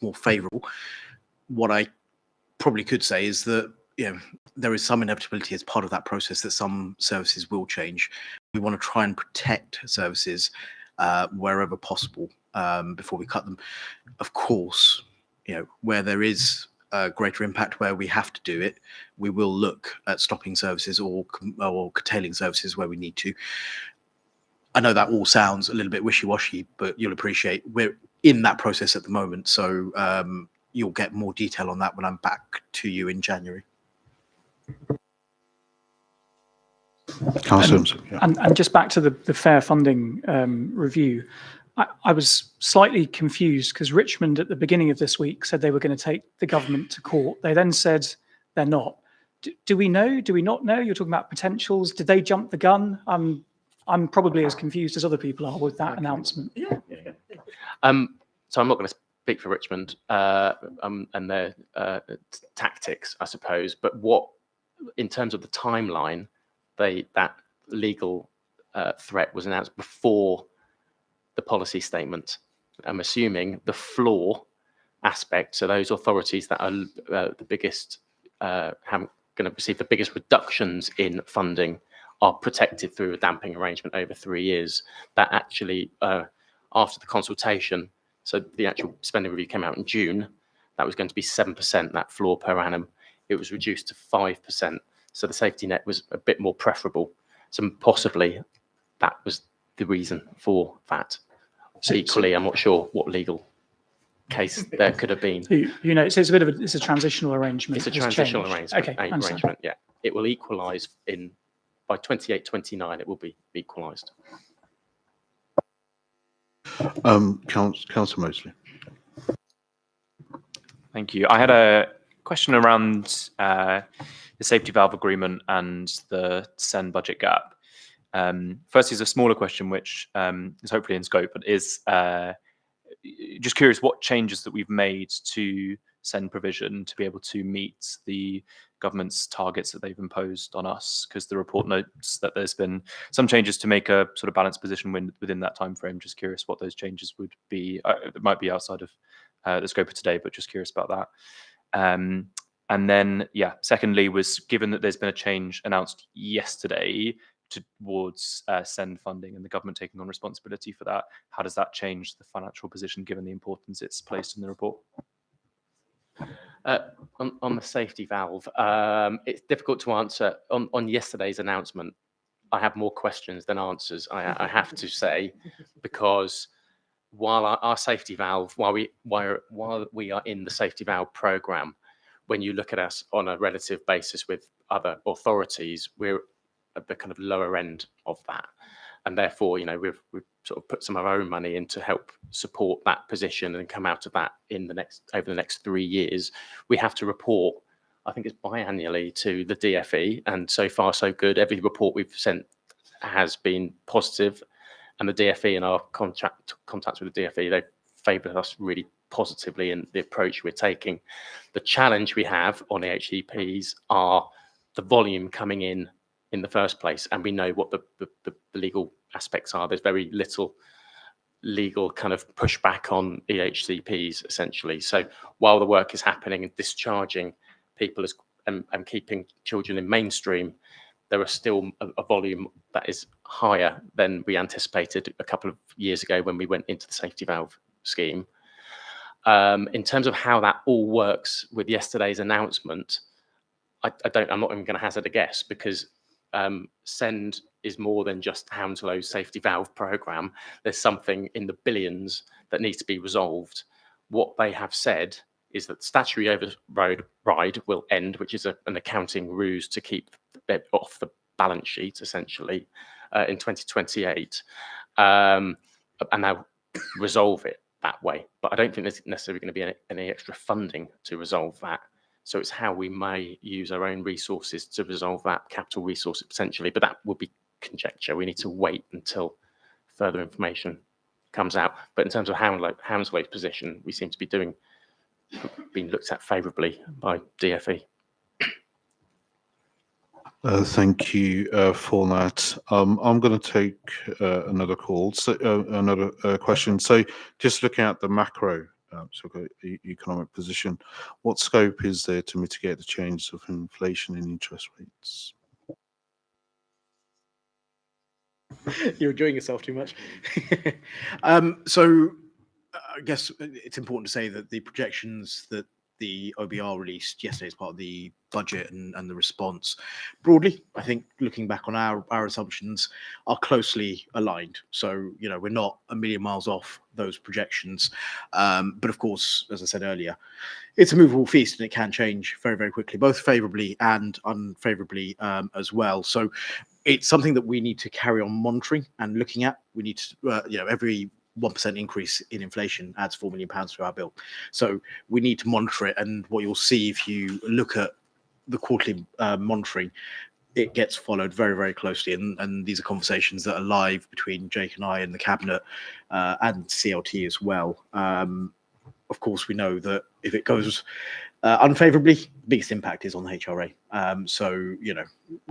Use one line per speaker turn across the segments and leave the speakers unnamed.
more favourable. What I probably could say is that there is some inevitability as part of that process that some services will change. We want to try and protect services wherever possible before we cut them. Of course, where there is a greater impact, where we have to do it, we will look at stopping services or curtailing services where we need to. I know that all sounds a little bit wishy-washy, but you'll appreciate we're in that process at the moment. So you'll get more detail on that when I'm back to you in January.
And just back to the fair funding review, I was slightly confused because Richmond at the beginning of this week said they were going to take the government to court. They then said they're not. Do we know? Do we not know? You're talking about potentials. Did they jump the gun? I'm probably as confused as other people are with that announcement.
So I'm not going to speak for Richmond and their tactics, I suppose. But in terms of the timeline, that legal threat was announced before the policy statement. I'm assuming the floor aspect, so those authorities that are the biggest, going to receive the biggest reductions in funding, are protected through a damping arrangement over 3 years. That actually, after the consultation, so the actual spending review came out in June, that was going to be 7%, that floor per annum. It was reduced to 5%. So the safety net was a bit more preferable. So possibly that was the reason for that. So equally, I'm not sure what legal case there could have been.
So, it's it's a transitional arrangement.
It's a transitional arrangement.
Okay,
arrangement. Yeah, it will equalise by 28, 29. It will be equalised.
Councillor Mosley.
Thank you. I had a question around the safety valve agreement and the SEN budget gap. First is a smaller question, which is hopefully in scope, but is just curious what changes that we've made to SEN provision to be able to meet the government's targets that they've imposed on us, because the report notes that there's been some changes to make a sort of balanced position within that time frame. Just curious what those changes would be. It might be outside of the scope of today, but just curious about that. And then, secondly, was given that there's been a change announced yesterday towards SEND funding and the government taking on responsibility for that, how does that change the financial position given the importance it's placed in the report?
On the safety valve, it's difficult to answer. On yesterday's announcement, I have more questions than answers, I have to say, because while our safety valve, while we are in the safety valve programme, when you look at us on a relative basis with other authorities, we're at the kind of lower end of that. And therefore, we've sort of put some of our own money in to help support that position and come out of that over the next 3 years. We have to report, I think it's biannually, to the DFE, and so far so good. Every report we've sent has been positive, and the DFE and our contacts with the DFE, they've favoured us really positively in the approach we're taking. The challenge we have on HCPs are the volume coming in the first place, and we know what the legal aspects are. There's very little legal kind of pushback on EHCPs, essentially. So while the work is happening and discharging people and keeping children in mainstream, there are still a volume that is higher than we anticipated a couple of years ago when we went into the safety valve scheme. In terms of how that all works with yesterday's announcement, I'm not even going to hazard a guess, because SEND is more than just Hounslow's safety valve programme. There's something in the billions that needs to be resolved. What they have said is that statutory override will end, which is an accounting ruse to keep it off the balance sheet, essentially, in 2028. And they'll resolve it that way. But I don't think there's necessarily going to be any extra funding to resolve that. So it's how we may use our own resources to resolve that, capital resource potentially, but that would be conjecture. We need to wait until further information comes out. But in terms of Hounslow's position, we seem to be being looked at favourably by DFE.
Thank you for that. I'm going to take another call, another question. So just looking at the macro economic position. What scope is there to mitigate the changes of inflation and interest rates?
You're enjoying yourself too much. So I guess it's important to say that the projections that the OBR released yesterday as part of the budget and the response, broadly, I think looking back on our assumptions, are closely aligned. So, we're not a million miles off those projections. But of course, as I said earlier, it's a movable feast and it can change very, very quickly, both favourably and unfavourably as well. So it's something that we need to carry on monitoring and looking at. We need to, every 1% increase in inflation adds £4 million to our bill. So we need to monitor it. And what you'll see if you look at the quarterly monitoring, it gets followed very, very closely. And these are conversations that are live between Jake and I and the Cabinet and CLT as well. Of course, we know that if it goes unfavourably, the biggest impact is on the HRA. So,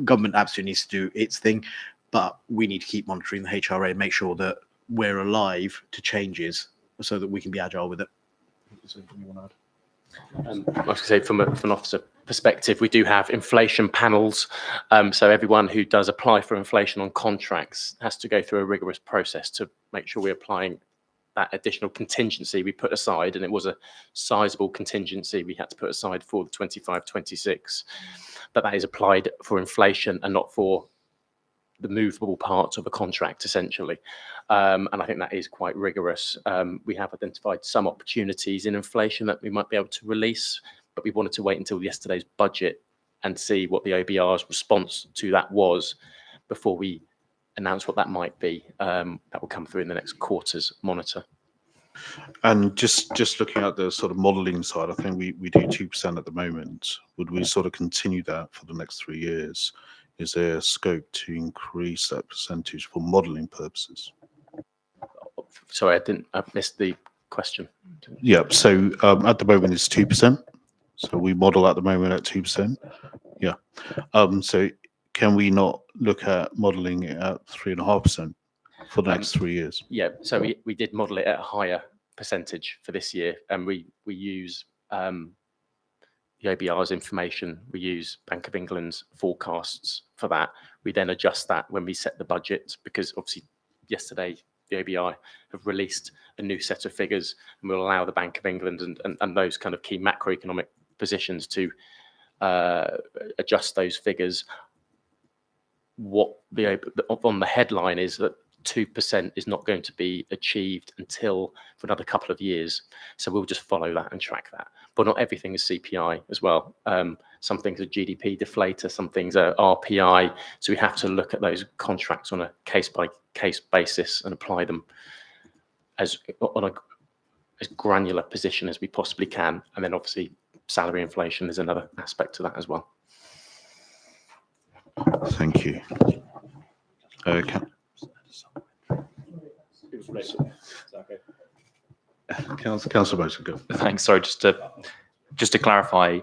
government absolutely needs to do its thing, but we need to keep monitoring the HRA and make sure that we're alive to changes so that we can be agile with it. Is there anything you want to add?
I was going to say, from an officer perspective, we do have inflation panels. So everyone who does apply for inflation on contracts has to go through a rigorous process to make sure we're applying that additional contingency we put aside. And it was a sizable contingency we had to put aside for the 25-26. But that is applied for inflation and not for the movable parts of a contract, essentially. And I think that is quite rigorous. We have identified some opportunities in inflation that we might be able to release, but we wanted to wait until yesterday's budget and see what the OBR's response to that was before we announce what that might be. That will come through in the next quarter's monitor.
And just looking at the sort of modelling side, I think we do 2% at the moment. Would we sort of continue that for the next 3 years? Is there a scope to increase that percentage for modelling purposes?
Sorry, I missed the question.
Yeah, so at the moment it's 2%. So we model at the moment at 2%. Yeah. So can we not look at modelling it at 3.5% for the next 3 years?
Yeah, so we did model it at a higher percentage for this year, and we use the OBR's information. We use Bank of England's forecasts for that. We then adjust that when we set the budget, because obviously yesterday the OBR have released a new set of figures, and will allow the Bank of England and those kind of key macroeconomic positions to adjust those figures. What on the headline is that 2% is not going to be achieved until for another couple of years. So we'll just follow that and track that. But not everything is CPI as well. Some things are GDP deflator, some things are RPI. So we have to look at those contracts on a case-by-case basis and apply them as granular position as we possibly can. And then obviously salary inflation is another aspect to that as well.
Thank you. Okay. Councillor Boson, go.
Thanks. Sorry, just to clarify,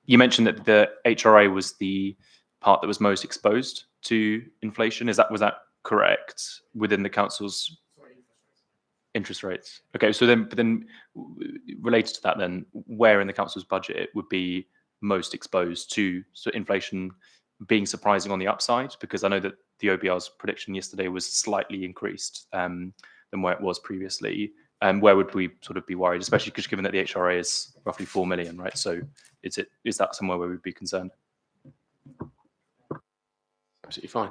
you mentioned that the HRA was the part that was most exposed to inflation. Was that correct within the council's interest rates? Okay, so then related to that, then where in the council's budget it would be most exposed to inflation being surprising on the upside? Because I know that the OBR's prediction yesterday was slightly increased than where it was previously. Where would we sort of be worried, especially because given that the HRA is roughly 4 million, right? So is that somewhere where we'd be concerned?
Absolutely fine.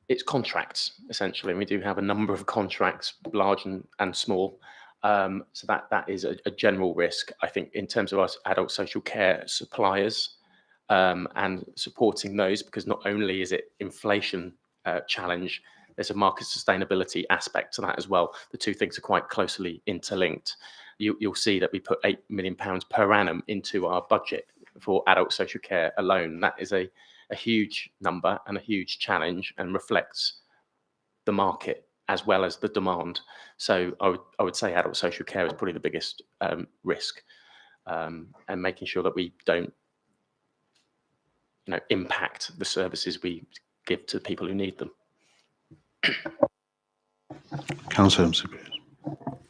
It's contracts, essentially, and we do have a number of contracts, large and small. So that is a general risk. I think in terms of us adult social care suppliers and supporting those, because not only is it inflation challenge, there's a market sustainability aspect to that as well. The two things are quite closely interlinked. You'll see that we put £8 million per annum into our budget for adult social care alone. That is a huge number and a huge challenge, and reflects the market as well as the demand. So I would say adult social care is probably the biggest risk, and making sure that we don't impact the services we give to people who need them.
Councillor Msipir.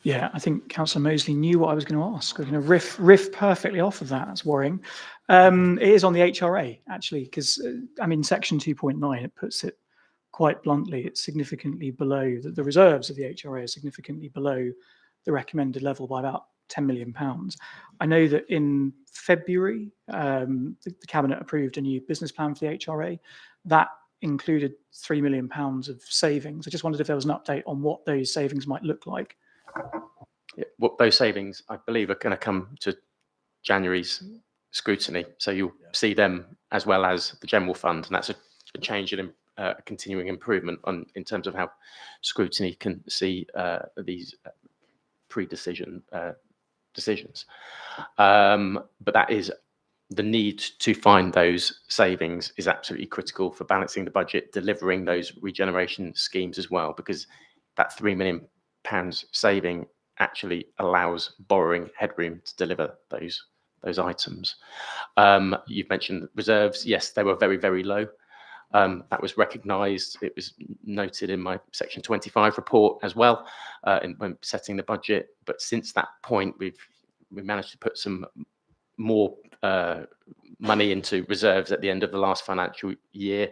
Yeah, I think Councillor Mosley knew what I was going to ask. I was going to riff perfectly off of that. That's worrying. It is on the HRA, actually, because, I mean, section 2.9, it puts it quite bluntly, it's significantly below, the reserves of the HRA are significantly below the recommended level by about £10 million. I know that in February, the Cabinet approved a new business plan for the HRA. That included £3 million of savings. I just wondered if there was an update on what those savings might look like.
Yeah, what those savings, I believe, are going to come to January's scrutiny. So you'll see them as well as the general fund, and that's a change in a continuing improvement in terms of how scrutiny can see these pre-decision decisions. But that is the need to find those savings is absolutely critical for balancing the budget, delivering those regeneration schemes as well, because that £3 million saving actually allows borrowing headroom to deliver those items. You've mentioned reserves. Yes, they were very, very low. That was recognised. It was noted in my Section 25 report as well when setting the budget. But since that point, we managed to put some more money into reserves at the end of the last financial year.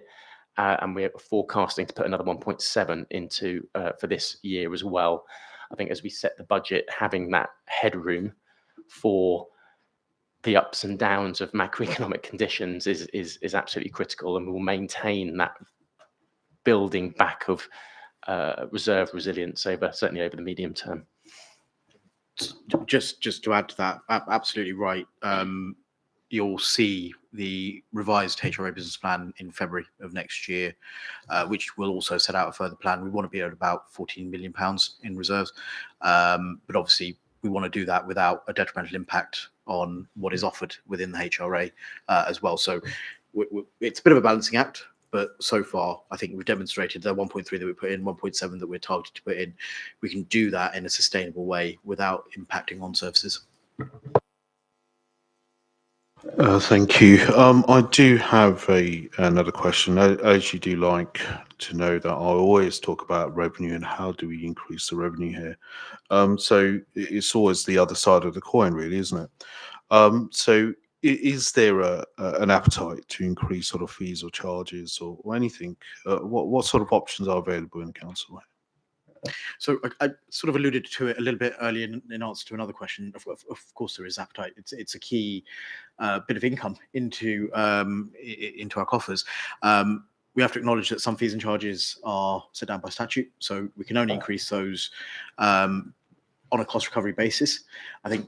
And we're forecasting to put another 1.7 into for this year as well. I think as we set the budget, having that headroom for the ups and downs of macroeconomic conditions is absolutely critical, and we'll maintain that building back of reserve resilience certainly over the medium term.
Just to add to that, absolutely right. You'll see the revised HRA business plan in February of next year, which will also set out a further plan. We want to be at about £14 million in reserves, but obviously we want to do that without a detrimental impact on what is offered within the HRA as well. So it's a bit of a balancing act, but so far I think we've demonstrated the 1.3 that we put in, 1.7 that we're targeted to put in. We can do that in a sustainable way without impacting on services.
Thank you. I do have another question. As you do like to know that I always talk about revenue and how do we increase the revenue here. So it's always the other side of the coin, really, isn't it? So is there an appetite to increase sort of fees or charges or anything? What sort of options are available in the council?
So I sort of alluded to it a little bit earlier in answer to another question. Of course, there is appetite. It's a key bit of income into our coffers. We have to acknowledge that some fees and charges are set down by statute, so we can only increase those on a cost recovery basis. I think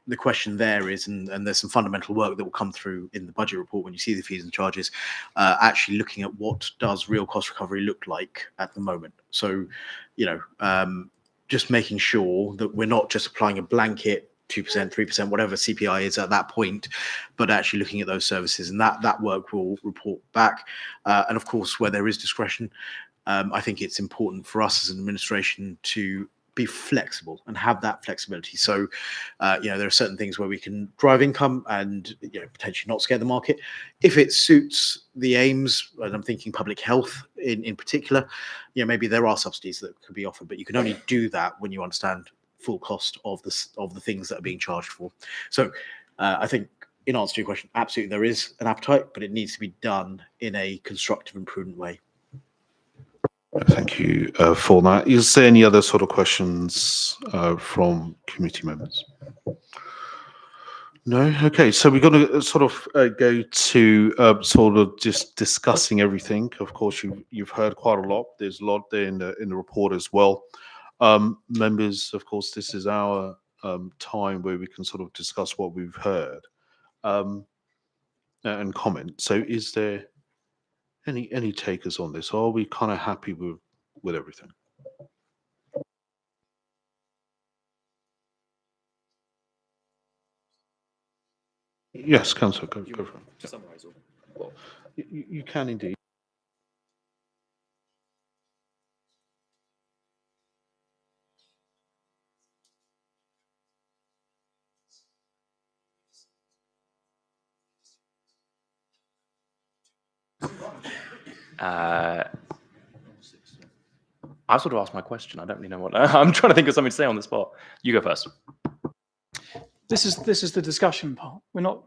the question there is, and there's some fundamental work that will come through in the budget report when you see the fees and charges, actually looking at what does real cost recovery look like at the moment. So, just making sure that we're not just applying a blanket 2%, 3%, whatever CPI is at that point, but actually looking at those services, and that work will report back. And of course, where there is discretion, I think it's important for us as an administration to be flexible and have that flexibility. So, there are certain things where we can drive income and potentially not scare the market. If it suits the aims, and I'm thinking public health in particular, maybe there are subsidies that could be offered, but you can only do that when you understand full cost of the things that are being charged for. So, I think in answer to your question, absolutely there is an appetite, but it needs to be done in a constructive and prudent way.
Thank you for that. Is there any other sort of questions from committee members? No? Okay, so we're going to sort of go to sort of just discussing everything. Of course, you've heard quite a lot. There's a lot there in the report as well. Members, of course, this is our time where we can sort of discuss what we've heard and comment. So is there any takers on this? Or are we kind of happy with everything? Yes, Councillor, go for it.
To summarise all.
Well, you can indeed.
I sort of asked my question. I don't really know what. I'm trying to think of something to say on the spot. You go first.
This is the discussion part. We're not.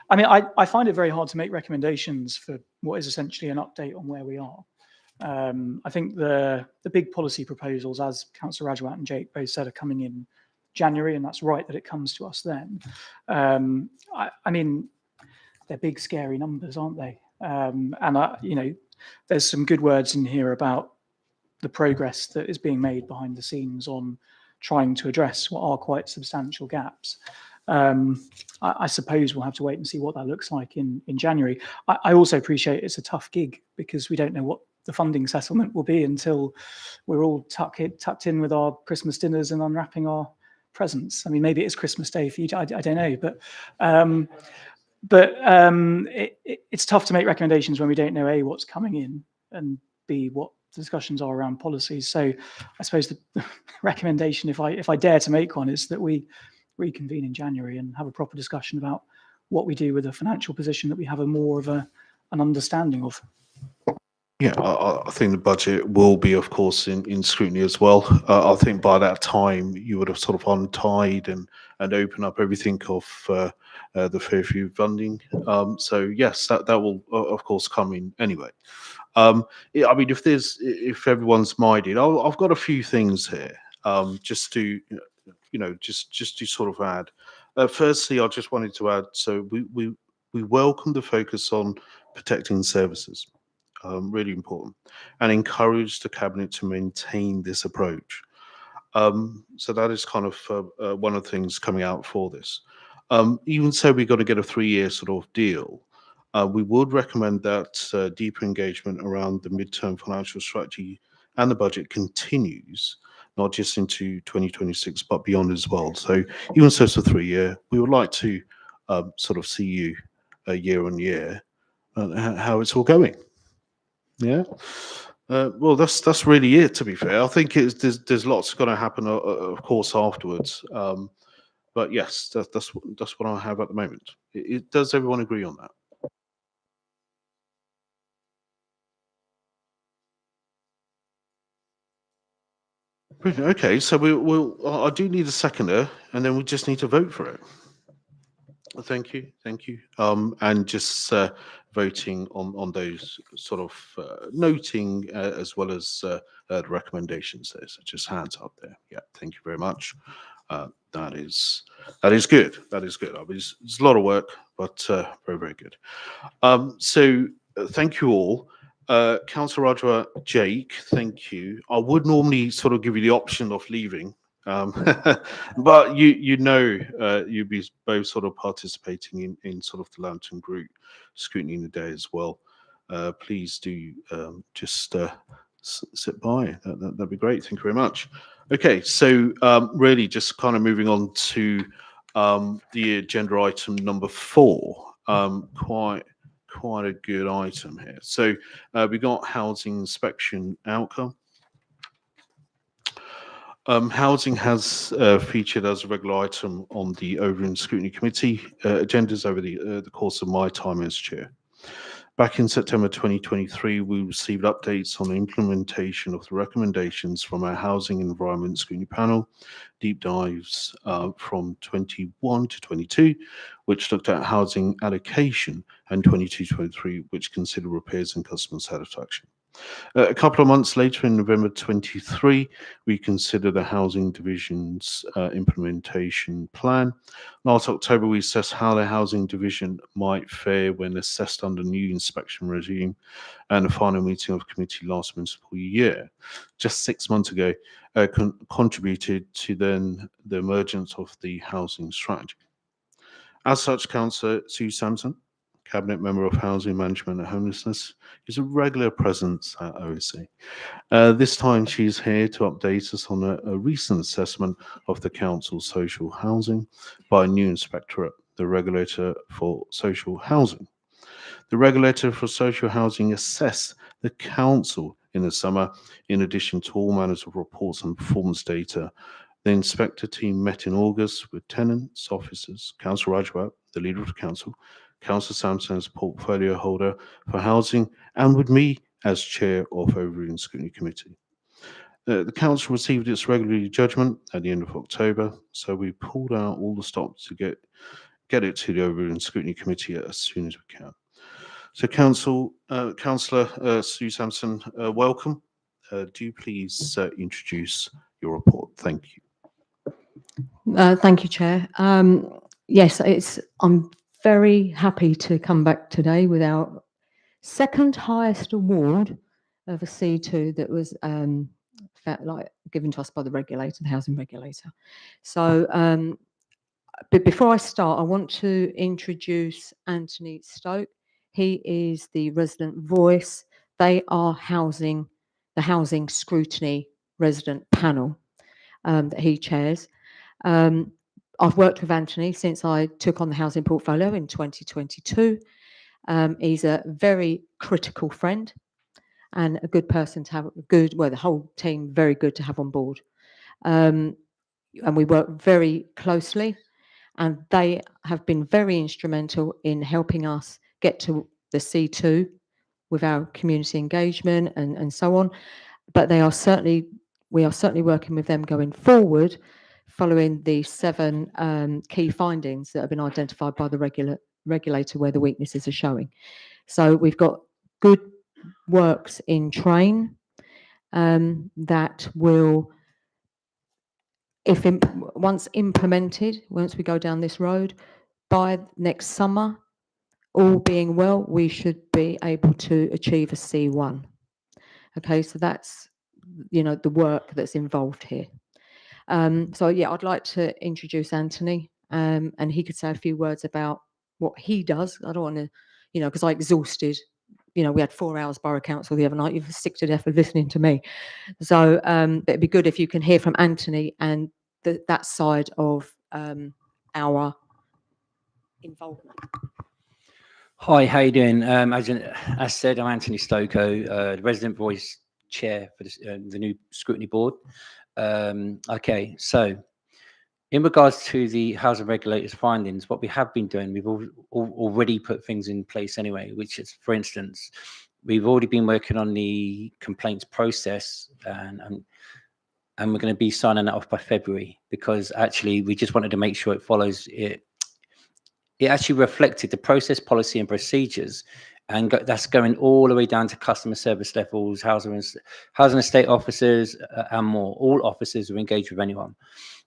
I mean, I find it very hard to make recommendations for what is essentially an update on where we are. I think the big policy proposals, as Councillor Rajwat and Jake both said, are coming in January, and that's right that it comes to us then. I mean, they're big, scary numbers, aren't they? And you know, there's some good words in here about the progress that is being made behind the scenes on trying to address what are quite substantial gaps. I suppose we'll have to wait and see what that looks like in January. I also appreciate it's a tough gig because we don't know what the funding settlement will be until we're all tucked in with our Christmas dinners and unwrapping our presents. I mean, maybe it's Christmas Day for you. I don't know, but it's tough to make recommendations when we don't know A, what's coming in, and B, what the discussions are around policies. So I suppose the recommendation, if I dare to make one, is that we reconvene in January and have a proper discussion about what we do with the financial position that we have more of an understanding of.
Yeah, I think the budget will be, of course, in scrutiny as well. I think by that time you would have sort of untied and opened up everything of the Fairview funding. So yes, that will of course come in anyway. Yeah, I mean, if everyone's minded, I've got a few things here, just to just to sort of add. Firstly, I just wanted to add. So we welcome the focus on protecting services. Really important, and encourage the cabinet to maintain this approach. So that is kind of one of the things coming out for this. Even so, we've got to get a 3-year sort of deal. We would recommend that deeper engagement around the midterm financial strategy and the budget continues, not just into 2026, but beyond as well. So even so it's a 3-year, we would like to sort of see you year on year, how it's all going. Yeah. Well, that's really it. To be fair, I think there's lots going to happen, of course, afterwards. But yes, that's what I have at the moment. Does everyone agree on that? Okay, so I do need a seconder, and then we just need to vote for it. Thank you. And just voting on those sort of noting as well as the recommendations there. So just hands up there. Yeah, thank you very much. That is good. That is good. I mean, it's a lot of work, but very, very good. So thank you all. Councillor Rajwa, Jake, thank you. I would normally sort of give you the option of leaving. But you'd be both sort of participating in sort of the Lantern Group scrutiny in the day as well. Please do just sit by. That'd be great. Thank you very much. Okay, so really just kind of moving on to the agenda item number 4. Quite a good item here. So we got housing inspection outcome. Housing has featured as a regular item on the Overall Scrutiny Committee agendas over the course of my time as chair. Back in September 2023, we received updates on the implementation of the recommendations from our Housing Environment Scrutiny Panel, deep dives from 21 to 22, which looked at housing allocation, and 22-23, which considered repairs and customer satisfaction. A couple of months later, in November 23, we considered the Housing Division's implementation plan. Last October, we assessed how the Housing Division might fare when assessed under new inspection regime, and the final meeting of committee last municipal year, just 6 months ago, contributed to then the emergence of the housing strategy. As such, Councillor Sue Sampson, Cabinet Member of Housing Management and Homelessness, is a regular presence at OSC. This time she's here to update us on a recent assessment of the Council's social housing by a new inspectorate, the Regulator for Social Housing. The Regulator for Social Housing assessed the Council in the summer, in addition to all manners of reports and performance data. The inspector team met in August with tenants, officers, Councillor Rajwat, the leader of the Council, Councillor Sampson as portfolio holder for housing, and with me as chair of Overall Scrutiny Committee. The council received its regulatory judgment at the end of October, so we pulled out all the stops to get it to the Overruling Scrutiny Committee as soon as we can. So, Councillor Sue Sampson, welcome. Do you please introduce your report? Thank you.
Thank you, Chair. Yes, I'm very happy to come back today with our second highest award of a C2 that was given to us by the regulator, the housing regulator. So, but before I start, I want to introduce Anthony Stoke. He is the resident voice. They are the housing scrutiny resident panel that he chairs. I've worked with Anthony since I took on the housing portfolio in 2022. He's a very critical friend and a good person to have, the whole team, very good to have on board. And we work very closely, and they have been very instrumental in helping us get to the C2 with our community engagement and so on. But we are certainly working with them going forward, following the 7 key findings that have been identified by the regulator where the weaknesses are showing. So we've got good works in train that will, once implemented, once we go down this road, by next summer, all being well, we should be able to achieve a C1. Okay, so that's, the work that's involved here. So yeah, I'd like to introduce Anthony, and he could say a few words about what he does. I don't want to, because I exhausted, we had 4 hours borough council the other night. You've sick to death of listening to me. So it'd be good if you can hear from Anthony and that side of our involvement.
Hi, how you doing? As said, I'm Anthony Stoko, the resident voice chair for the new scrutiny board. Okay, so in regards to the housing regulators' findings, what we have been doing, we've already put things in place anyway, which is, for instance, we've already been working on the complaints process, and we're going to be signing that off by February, because actually we just wanted to make sure it follows it. It actually reflected the process, policy, and procedures, and that's going all the way down to customer service levels, housing estate officers, and more. All officers are engaged with anyone,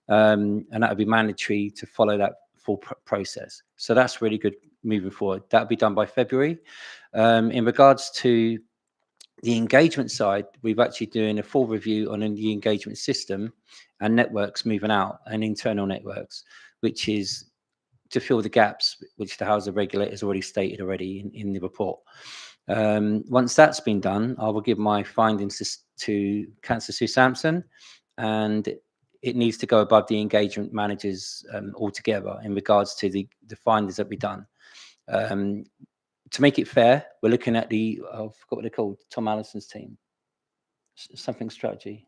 and that would be mandatory to follow that full process. So that's really good moving forward. That'll be done by February. In regards to the engagement side, we've actually doing a full review on the engagement system and networks moving out, and internal networks, which is to fill the gaps, which the housing regulator has already stated in the report. Once that's been done, I will give my findings to Councillor Sue Sampson, and it needs to go above the engagement managers altogether in regards to the findings that we've done. To make it fair, we're looking at I forgot what they're called, Tom Allison's team, something strategy.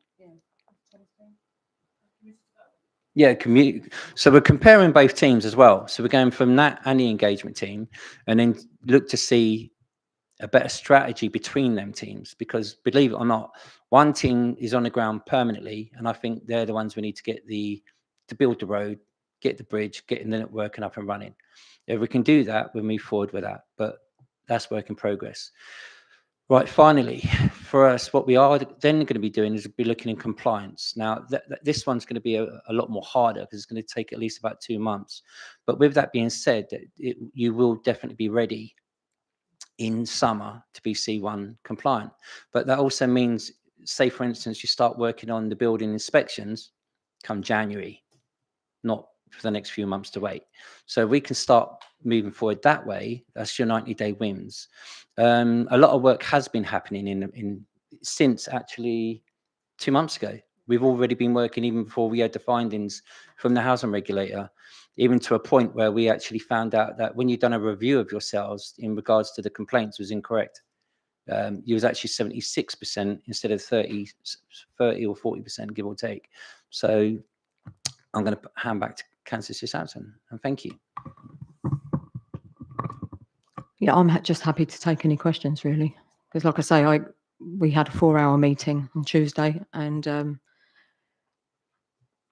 Yeah, community. So we're comparing both teams as well. So we're going from that and the engagement team, and then look to see a better strategy between them teams, because believe it or not, one team is on the ground permanently, and I think they're the ones we need to get to build the road, get the bridge, getting the network up and running. If we can do that, we'll move forward with that, but that's work in progress. Right, finally, for us, what we are then going to be doing is be looking in compliance. Now, this one's going to be a lot more harder, because it's going to take at least about 2 months. But with that being said, you will definitely be ready in summer to be C1 compliant. But that also means, say, for instance, you start working on the building inspections come January, not for the next few months to wait. So we can start moving forward that way. That's your 90-day wins. A lot of work has been happening since actually 2 months ago. We've already been working even before we had the findings from the housing regulator, even to a point where we actually found out that when you've done a review of yourselves in regards to the complaints was incorrect. You was actually 76% instead of 30 or 40%, give or take. So I'm going to hand back to Councillor Sampson, and thank you.
Yeah, I'm just happy to take any questions, really, because like I say, we had a 4-hour meeting on Tuesday, and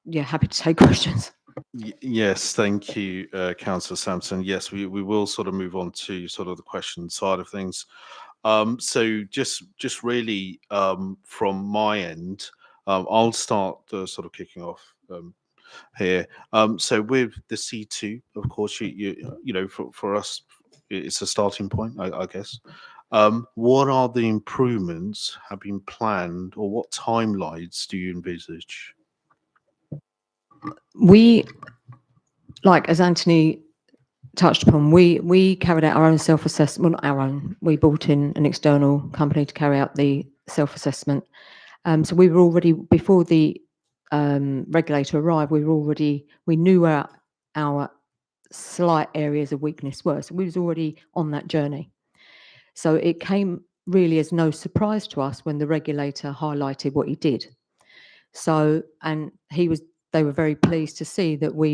yeah, happy to take questions.
Yes, thank you, Councillor Sampson. Yes, we will sort of move on to sort of the question side of things. So just really from my end, I'll start sort of kicking off here. So with the C2, of course, you know, for us, it's a starting point, I guess. What are the improvements have been planned, or what timelines do you envisage?
We, like as Anthony touched upon, we carried out our own self-assessment. Well, not our own. We brought in an external company to carry out the self-assessment. So we were already, before the regulator arrived, we knew where our slight areas of weakness were. So we was already on that journey. So it came really as no surprise to us when the regulator highlighted what he did. So, and they were very pleased to see that we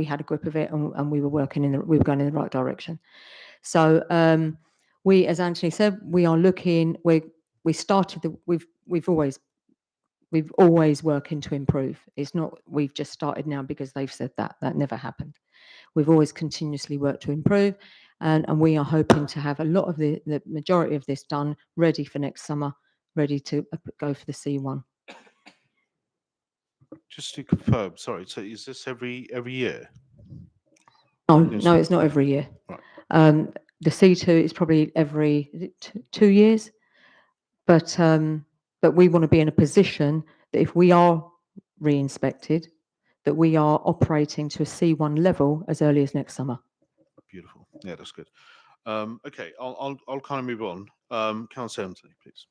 had a grip of it, and we were working we were going in the right direction. So we, as Anthony said, we are looking. We've always working to improve. It's not we've just started now because they've said that. That never happened. We've always continuously worked to improve, and we are hoping to have a lot of the majority of this done, ready for next summer, ready to go for the C1.
Just to confirm, sorry, so is this every year?
No, it's not every year.
Right.
The C2 is probably every 2 years, but we want to be in a position that if we are re-inspected, that we are operating to a C1 level as early as next summer.
Beautiful. Yeah, that's good. Okay, I'll kind of move on. Councillor Anthony, please.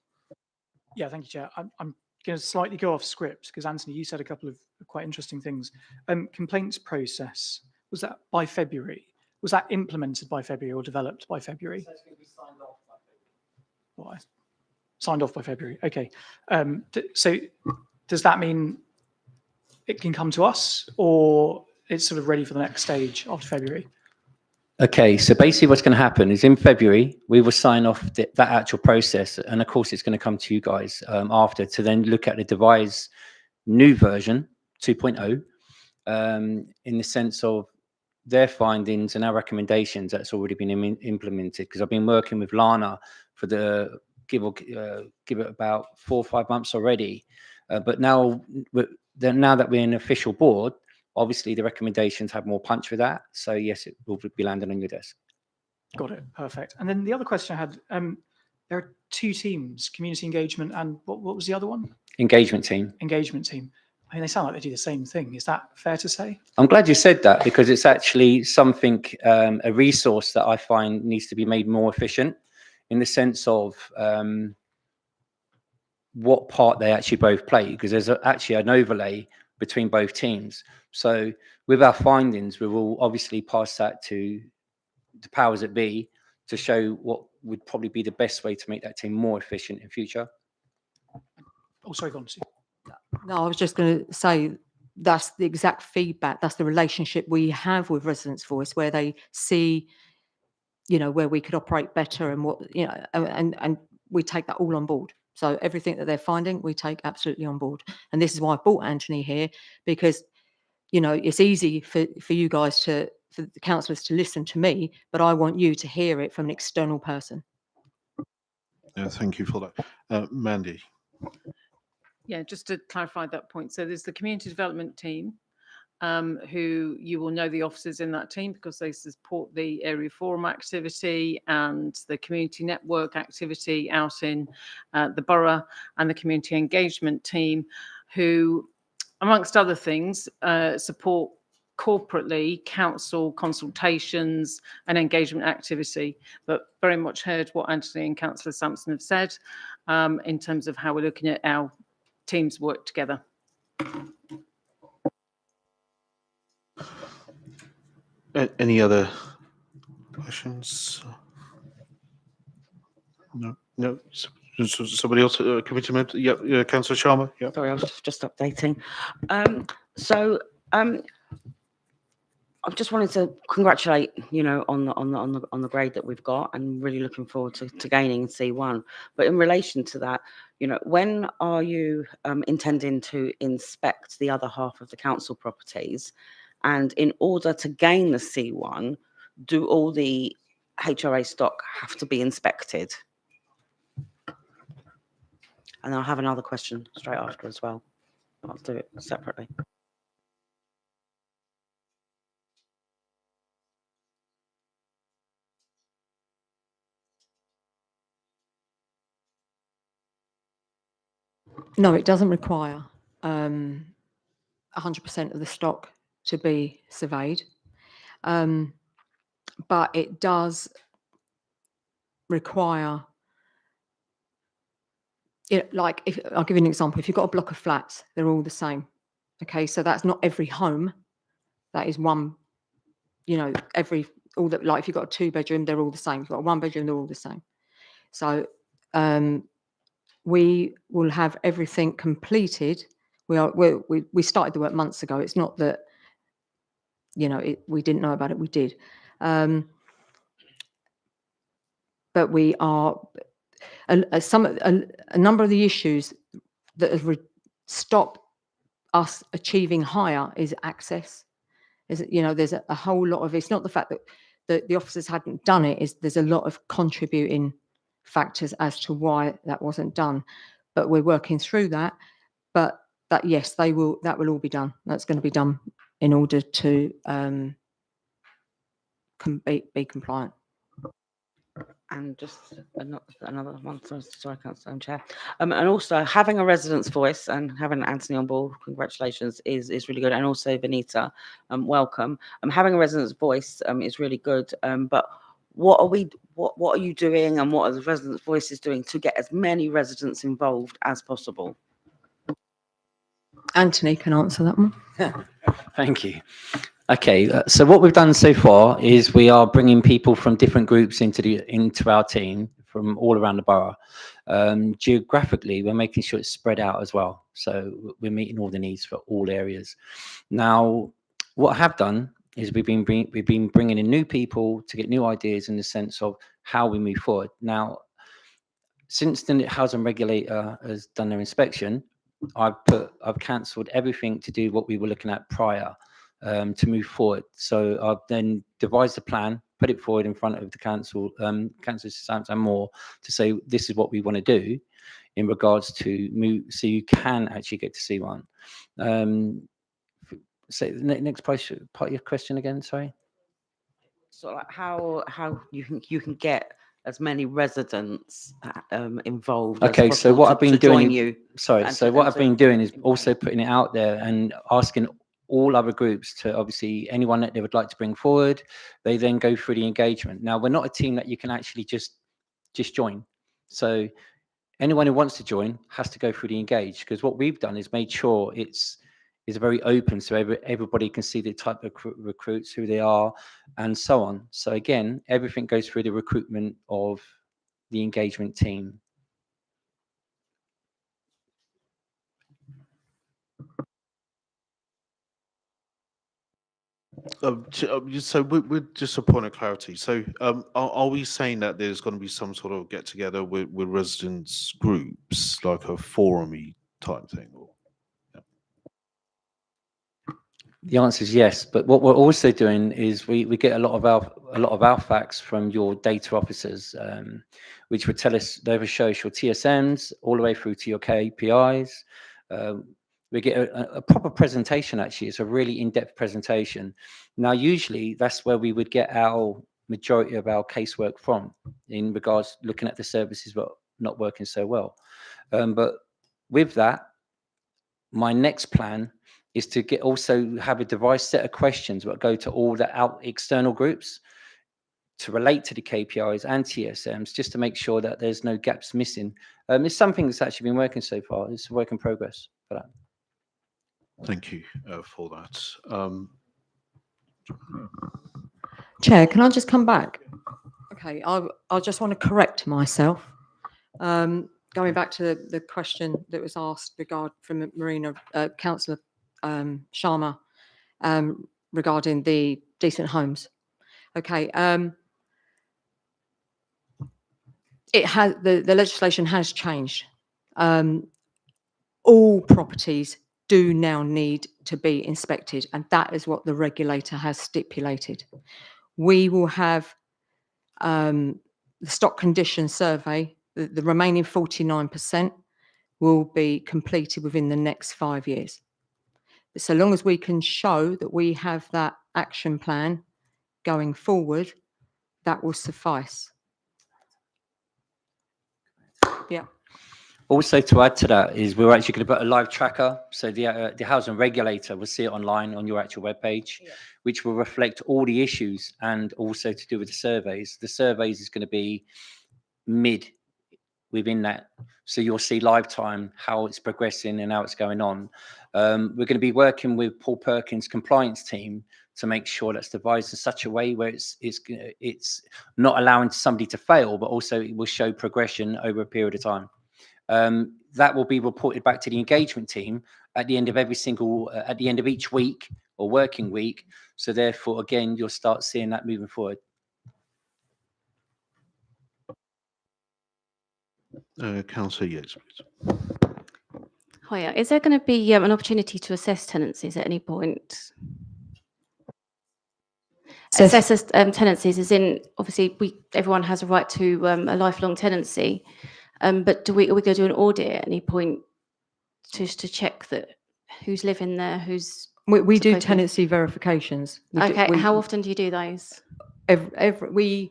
Yeah, thank you, Chair. I'm going to slightly go off script because Anthony, you said a couple of quite interesting things. Complaints process, was that by February? Was that implemented by February or developed by February?
So it's going to be signed off by February.
Well, signed off by February. Okay. So does that mean it can come to us, or it's sort of ready for the next stage after February?
Okay, so basically what's going to happen is in February, we will sign off that actual process. And of course, it's going to come to you guys after to then look at the devised new version 2.0 in the sense of their findings and our recommendations that's already been implemented. Because I've been working with Lana for the give it about 4 or 5 months already. But now that we're an official board, obviously the recommendations have more punch with that. So yes, it will be landing on your desk.
Got it. Perfect. And then the other question I had, there are 2 teams, community engagement and what was the other one?
Engagement team.
Engagement team. I mean, they sound like they do the same thing. Is that fair to say?
I'm glad you said that because it's actually something, a resource that I find needs to be made more efficient in the sense of what part they actually both play, because there's actually an overlay between both teams. So with our findings, we will obviously pass that to the powers that be to show what would probably be the best way to make that team more efficient in future.
Oh, sorry, go on, Sue.
No, I was just going to say that's the exact feedback. That's the relationship we have with Residents' Voice, where they see, where we could operate better and what, and we take that all on board. So everything that they're finding, we take absolutely on board. And this is why I brought Anthony here, because, it's easy for you guys for the councillors to listen to me, but I want you to hear it from an external person.
Yeah, thank you for that. Mandy.
Yeah, just to clarify that point. So there's the community development team, who you will know the officers in that team because they support the area forum activity and the community network activity out in the borough, and the community engagement team who, amongst other things, support corporately council consultations and engagement activity, but very much heard what Anthony and Councillor Sampson have said in terms of how we're looking at our teams work together.
Any other questions? No. Somebody else, committee member? Yeah, Councillor Sharma. Yeah.
Sorry, I was just updating. I just wanted to congratulate, on the grade that we've got, and really looking forward to gaining C1. But in relation to that, when are you intending to inspect the other half of the council properties? And in order to gain the C1, do all the HRA stock have to be inspected? And I'll have another question straight after as well. I'll do it separately.
No, it doesn't require 100% of the stock to be surveyed, but it does require, like, if I'll give you an example, if you've got a block of flats, they're all the same. Okay, so that's not every home. That is one, all that, like if you've got a 2-bedroom, they're all the same. If you've got a 1-bedroom, they're all the same. So we will have everything completed. We started the work months ago. It's not that, we didn't know about it. We did. But we are, a number of the issues that have stopped us achieving higher is access. There's a whole lot of, it's not the fact that the officers hadn't done it, there's a lot of contributing factors as to why that wasn't done. But we're working through that. But that, yes, that will all be done. That's going to be done in order to be compliant.
And just another one, sorry, Councillor Chair. And also having a resident's voice and having Anthony on board, congratulations, is really good. And also Benita, welcome. Having a resident's voice is really good. But what are you doing, and what are the residents' voices doing to get as many residents involved as possible?
Anthony can answer that one.
Thank you. Okay, so what we've done so far is we are bringing people from different groups into our team from all around the borough. Geographically, we're making sure it's spread out as well. So we're meeting all the needs for all areas. Now, what I have done is we've been bringing in new people to get new ideas in the sense of how we move forward. Now, since the housing regulator has done their inspection, I've cancelled everything to do what we were looking at prior to move forward. So I've then devised a plan, put it forward in front of the council, and more, to say this is what we want to do in regards to move, so you can actually get to C1. Say the next part of your question again. Sorry.
So like how you can get as many residents involved.
Okay,
as
so what I've been doing,
what
I've been doing is also putting it out there and asking all other groups to, obviously, anyone that they would like to bring forward, they then go through the engagement. Now, we're not a team that you can actually just join. So anyone who wants to join has to go through the engage, because what we've done is made sure it's very open, so everybody can see the type of recruits, who they are, and so on. So again, everything goes through the recruitment of the engagement team.
So with just a point of clarity, so are we saying that there's going to be some sort of get together with residents groups, like a forum-y type thing? Or, yeah.
The answer is yes, but what we're also doing is we get a lot of our facts from your data officers, which would tell us, they will show us your TSMs all the way through to your KPIs. We get a proper presentation. Actually, it's a really in-depth presentation. Now, usually that's where we would get our majority of our casework from, in regards looking at the services but not working so well. But with that, my next plan is to also have a devised set of questions that go to all the external groups to relate to the KPIs and TSMs, just to make sure that there's no gaps missing. It's something that's actually been working so far. It's a work in progress for that.
Thank you for that.
Chair, can I just come back? Okay, I just want to correct myself. Going back to the question that was asked from Marina, Councillor Sharma, regarding the decent homes. Okay. It has the legislation has changed. All properties do now need to be inspected, and that is what the regulator has stipulated. We will have the stock condition survey, the remaining 49% will be completed within the next 5 years. So long as we can show that we have that action plan going forward, that will suffice. Yeah.
Also, to add to that is we're actually going to put a live tracker, so the housing regulator will see it online on your actual webpage, which will reflect all the issues and also to do with the surveys. The surveys is going to be mid within that, so you'll see live time how it's progressing and how it's going on. We're going to be working with Paul Perkins' compliance team to make sure that's devised in such a way where it's not allowing somebody to fail, but also it will show progression over a period of time. That will be reported back to the engagement team at the end of at the end of each week or working week. So therefore, again, you'll start seeing that moving forward.
Councillor Yates, please.
Hiya. Is there going to be an opportunity to assess tenancies at any point? Assess tenancies, as in, obviously, everyone has a right to a lifelong tenancy, but are we going to do an audit at any point just to check that who's living there, who's...
We do tenancy verifications.
How often do you do those?
Well,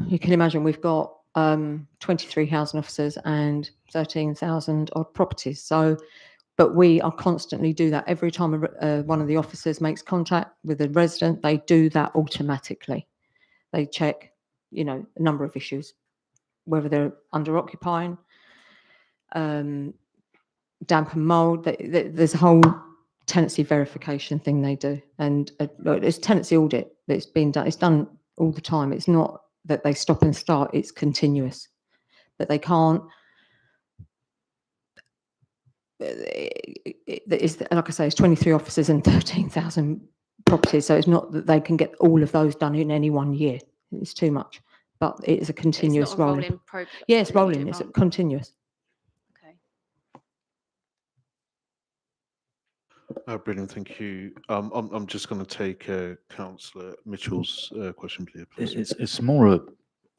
you can imagine we've got 23 housing officers and 13,000 odd properties. So, but we are constantly do that. Every time one of the officers makes contact with a resident, they do that automatically. They check, a number of issues, whether they're under occupying, damp and mold. There's a whole tenancy verification thing they do, and there's tenancy audit that's been done. It's done all the time. It's not that they stop and start, it's continuous. But they can't, it's, like I say, it's 23 officers and 13,000 properties, so it's not that they can get all of those done in any 1 year. It's too much. But it is a continuous
it's not a
rolling
program.
Yeah, it's rolling, it's continuous.
Brilliant, thank you. I'm just going to take Councillor Mitchell's question, please.
It's more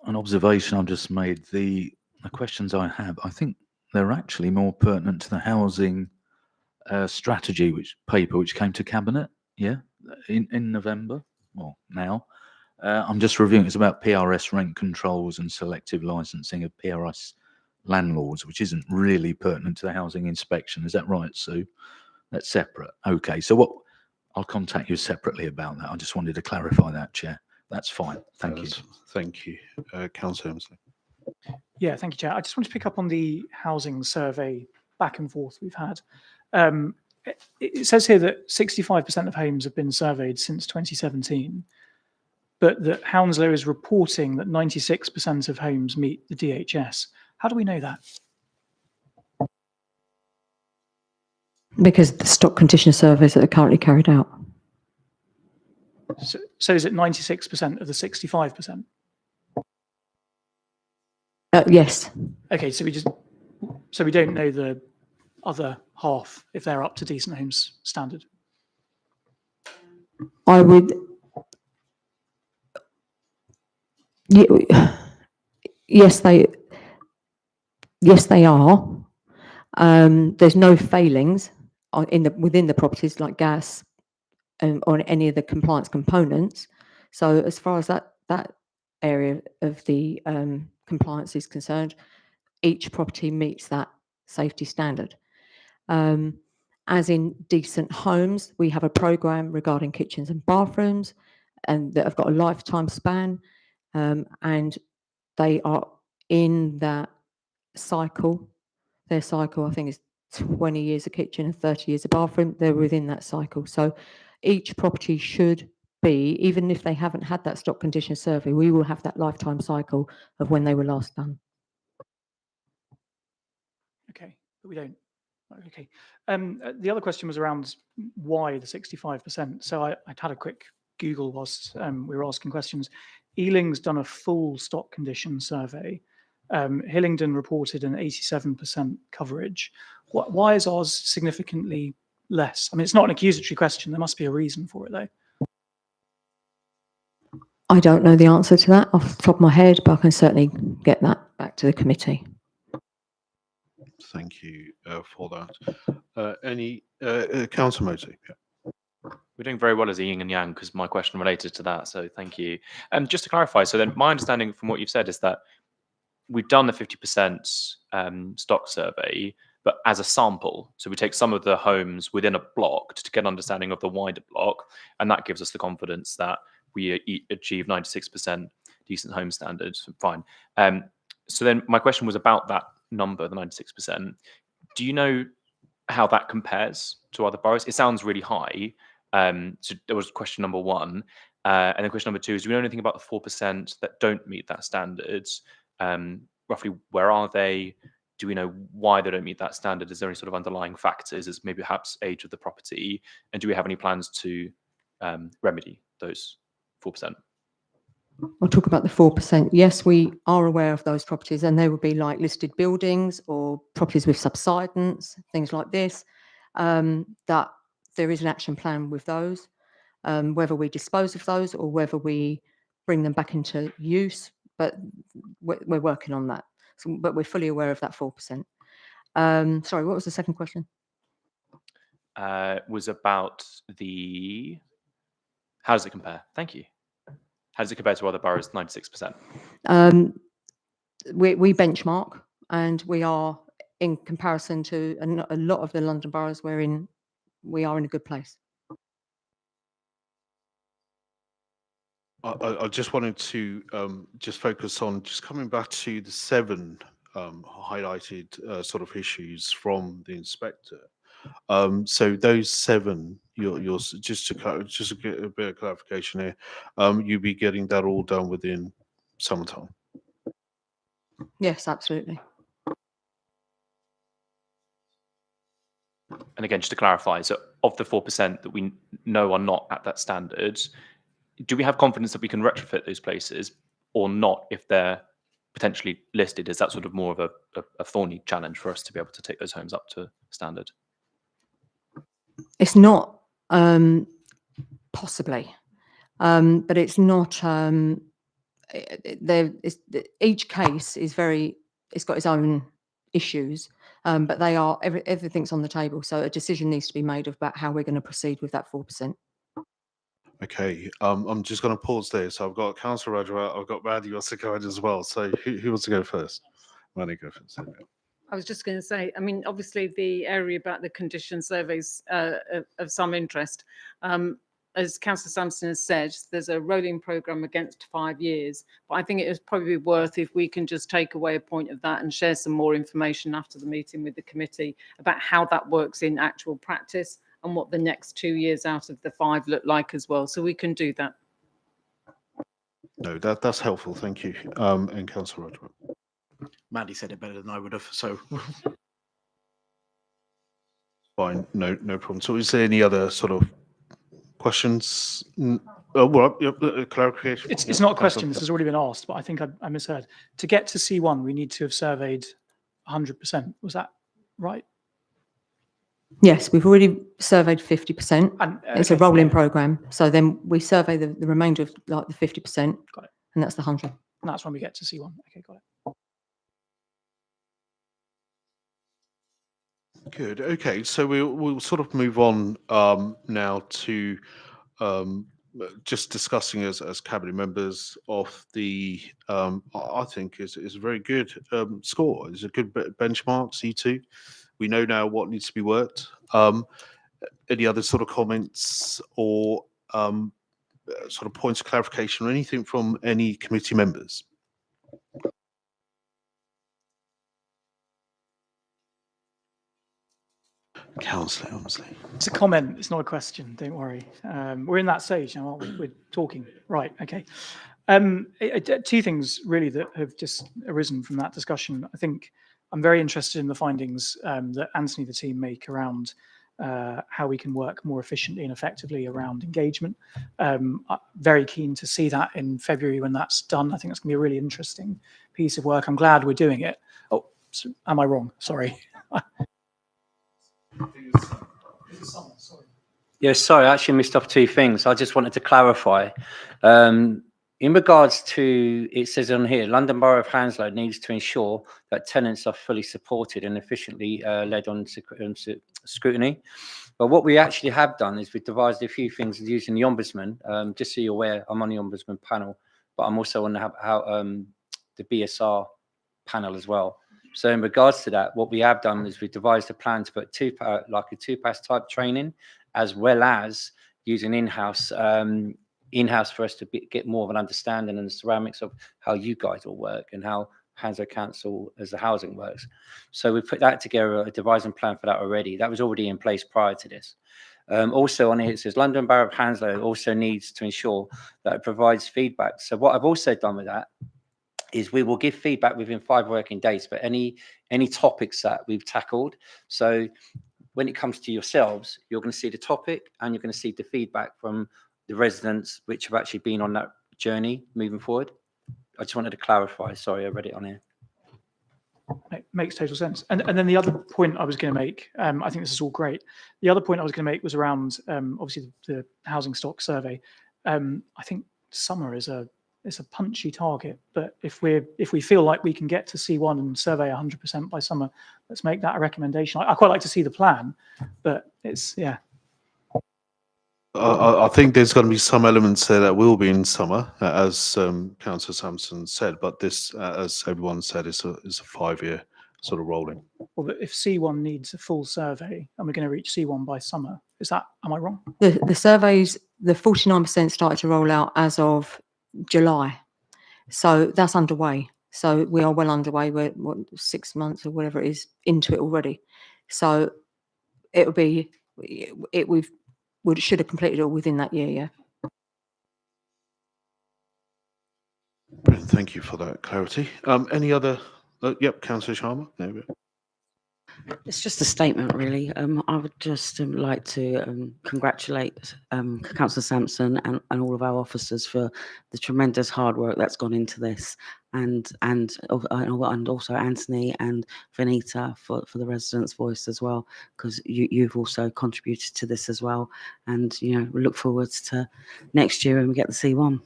an observation I've just made. The questions I have, I think they're actually more pertinent to the housing strategy paper which came to cabinet, in November. Well, now I'm just reviewing. It's about PRS rent controls and selective licensing of PRS landlords, which isn't really pertinent to the housing inspection. Is that right, Sue? That's separate. Okay, so I'll contact you separately about that. I just wanted to clarify that, Chair. That's fine. Thank you.
Thank you. Councillor Emsley.
Yeah, thank you, Chair. I just want to pick up on the housing survey back and forth we've had. It says here that 65% of homes have been surveyed since 2017, but that Hounslow is reporting that 96% of homes meet the DHS. How do we know that?
Because the stock condition surveys that are currently carried out.
So is it 96% of the 65%?
Yes.
Okay, so we don't know the other half if they're up to decent homes standard.
I would. Yes, they are. There's no failings within the properties like gas or any of the compliance components. So as far as that area of the compliance is concerned, each property meets that safety standard. As in decent homes, we have a programme regarding kitchens and bathrooms, and that have got a lifetime span, and they are in that cycle. Their cycle, I think, is 20 years a kitchen and 30 years a bathroom. They're within that cycle. So each property should be, even if they haven't had that stock condition survey, we will have that lifetime cycle of when they were last done.
Okay, but we don't. Okay. The other question was around why the 65%. So I'd had a quick Google whilst we were asking questions. Ealing's done a full stock condition survey. Hillingdon reported an 87% coverage. Why is ours significantly less? I mean, it's not an accusatory question. There must be a reason for it, though.
I don't know the answer to that off the top of my head, but I can certainly get that back to the committee.
Thank you for that. Any Councillor Mosley? Yeah.
We're doing very well as a yin and yang because my question related to that. So thank you. And just to clarify, so then my understanding from what you've said is that we've done the 50% stock survey, but as a sample. So we take some of the homes within a block to get understanding of the wider block, and that gives us the confidence that we achieve 96% decent home standards. Fine. So then my question was about that number, the 96%. Do you know how that compares to other boroughs? It sounds really high. So that was question number one. And then question number two is, do we know anything about the 4% that don't meet that standards? Roughly, where are they? Do we know why they don't meet that standard? Is there any sort of underlying factors? Is maybe perhaps age of the property? And do we have any plans to remedy those 4%?
I'll talk about the 4%. Yes, we are aware of those properties, and they would be like listed buildings or properties with subsidence, things like this, that there is an action plan with those. Whether we dispose of those or whether we bring them back into use, but we're working on that. So, but we're fully aware of that 4%. Sorry, what was the second question?
Was about how does it compare? Thank you. How does it compare to other boroughs? 96%.
We benchmark, and we are, in comparison to a lot of the London boroughs, we are in a good place.
I just wanted to just focus on just coming back to the 7 highlighted sort of issues from the inspector. So those 7, you're just to get a bit of clarification here. You'll be getting that all done within summertime.
Yes, absolutely.
And again, just to clarify, so of the 4% that we know are not at that standard, do we have confidence that we can retrofit those places or not if they're potentially listed? Is that sort of more of a thorny challenge for us to be able to take those homes up to standard?
It's not possibly, but it's not. Each case is it's got its own issues, but they are everything's on the table. So a decision needs to be made about how we're going to proceed with that 4%.
Okay, I'm just going to pause there. So I've got Councillor Roger, I've got Randy wants to go in as well. So who wants to go first? Randy, go first.
I was just going to say, I mean, obviously the area about the condition surveys of some interest. As Councillor Sampson has said, there's a rolling programme against 5 years, but I think it is probably worth if we can just take away a point of that and share some more information after the meeting with the committee about how that works in actual practice and what the next 2 years out of the 5 look like as well. So we can do that.
No, that's helpful. Thank you. And Councillor Roger.
Mandy said it better than I would have, so.
Fine, no problem. So is there any other sort of questions? Well, clarification?
It's not a question, this has already been asked, but I think I misheard. To get to C1, we need to have surveyed 100%. Was that right?
Yes, we've already surveyed 50%.
And,
it's a rolling programme. So then we survey the remainder of like the 50%.
Got it.
And that's the 100.
And that's when we get to C1. Okay, got it.
Good. Okay, so we'll sort of move on now to just discussing as cabinet members of the I think is a very good score. It's a good benchmark. C2. We know now what needs to be worked. Any other sort of comments or sort of points of clarification or anything from any committee members? Councillor Elmsley.
It's a comment, it's not a question, don't worry. We're in that stage now, aren't we? We're talking. Right, okay. 2 things really that have just arisen from that discussion. I think I'm very interested in the findings that Anthony, the team, make around how we can work more efficiently and effectively around engagement. I'm very keen to see that in February when that's done. I think that's going to be a really interesting piece of work. I'm glad we're doing it. Oh, am I wrong? Sorry.
Yeah, sorry, I actually missed off two things. I just wanted to clarify. In regards to, it says on here, London Borough of Hounslow needs to ensure that tenants are fully supported and efficiently led on scrutiny. But what we actually have done is we've devised a few things using the Ombudsman. Just so you're aware, I'm on the Ombudsman panel, but I'm also on the BSR panel as well. So in regards to that, what we have done is we've devised a plan to put like a two-pass type training, as well as using in-house for us to get more of an understanding and the ceramics of how you guys all work and how Hounslow Council as a housing works. So we put that together, a devising plan for that already. That was already in place prior to this. Also on here, it says London Borough of Hounslow also needs to ensure that it provides feedback. So what I've also done with that is we will give feedback within 5 working days for any topics that we've tackled. So when it comes to yourselves, you're going to see the topic and you're going to see the feedback from the residents which have actually been on that journey moving forward. I just wanted to clarify. Sorry, I read it on here.
It makes total sense. And then the other point I was going to make, I think this is all great. The other point I was going to make was around obviously the housing stock survey. I think summer is a punchy target, but if we feel like we can get to C1 and survey 100% by summer, let's make that a recommendation. I quite like to see the plan, but it's
I think there's going to be some elements there that will be in summer, as Councillor Sampson said. But this, as everyone said, is a 5-year sort of rolling.
Well, but if C1 needs a full survey and we're going to reach C1 by summer, am I wrong?
The surveys, the 49% started to roll out as of July, so that's underway. So we are well underway. We're 6 months or whatever it is into it already. So it will be we should have completed it all within that year. Yeah.
Brilliant. Thank you for that clarity. Any other? Yep, Councillor Sharma. There we go.
It's just a statement, really. I would just like to congratulate Councillor Sampson and all of our officers for the tremendous hard work that's gone into this, and also Anthony and Vanita for the residents' voice as well, because you've also contributed to this as well. And we look forward to next year when we get the C1.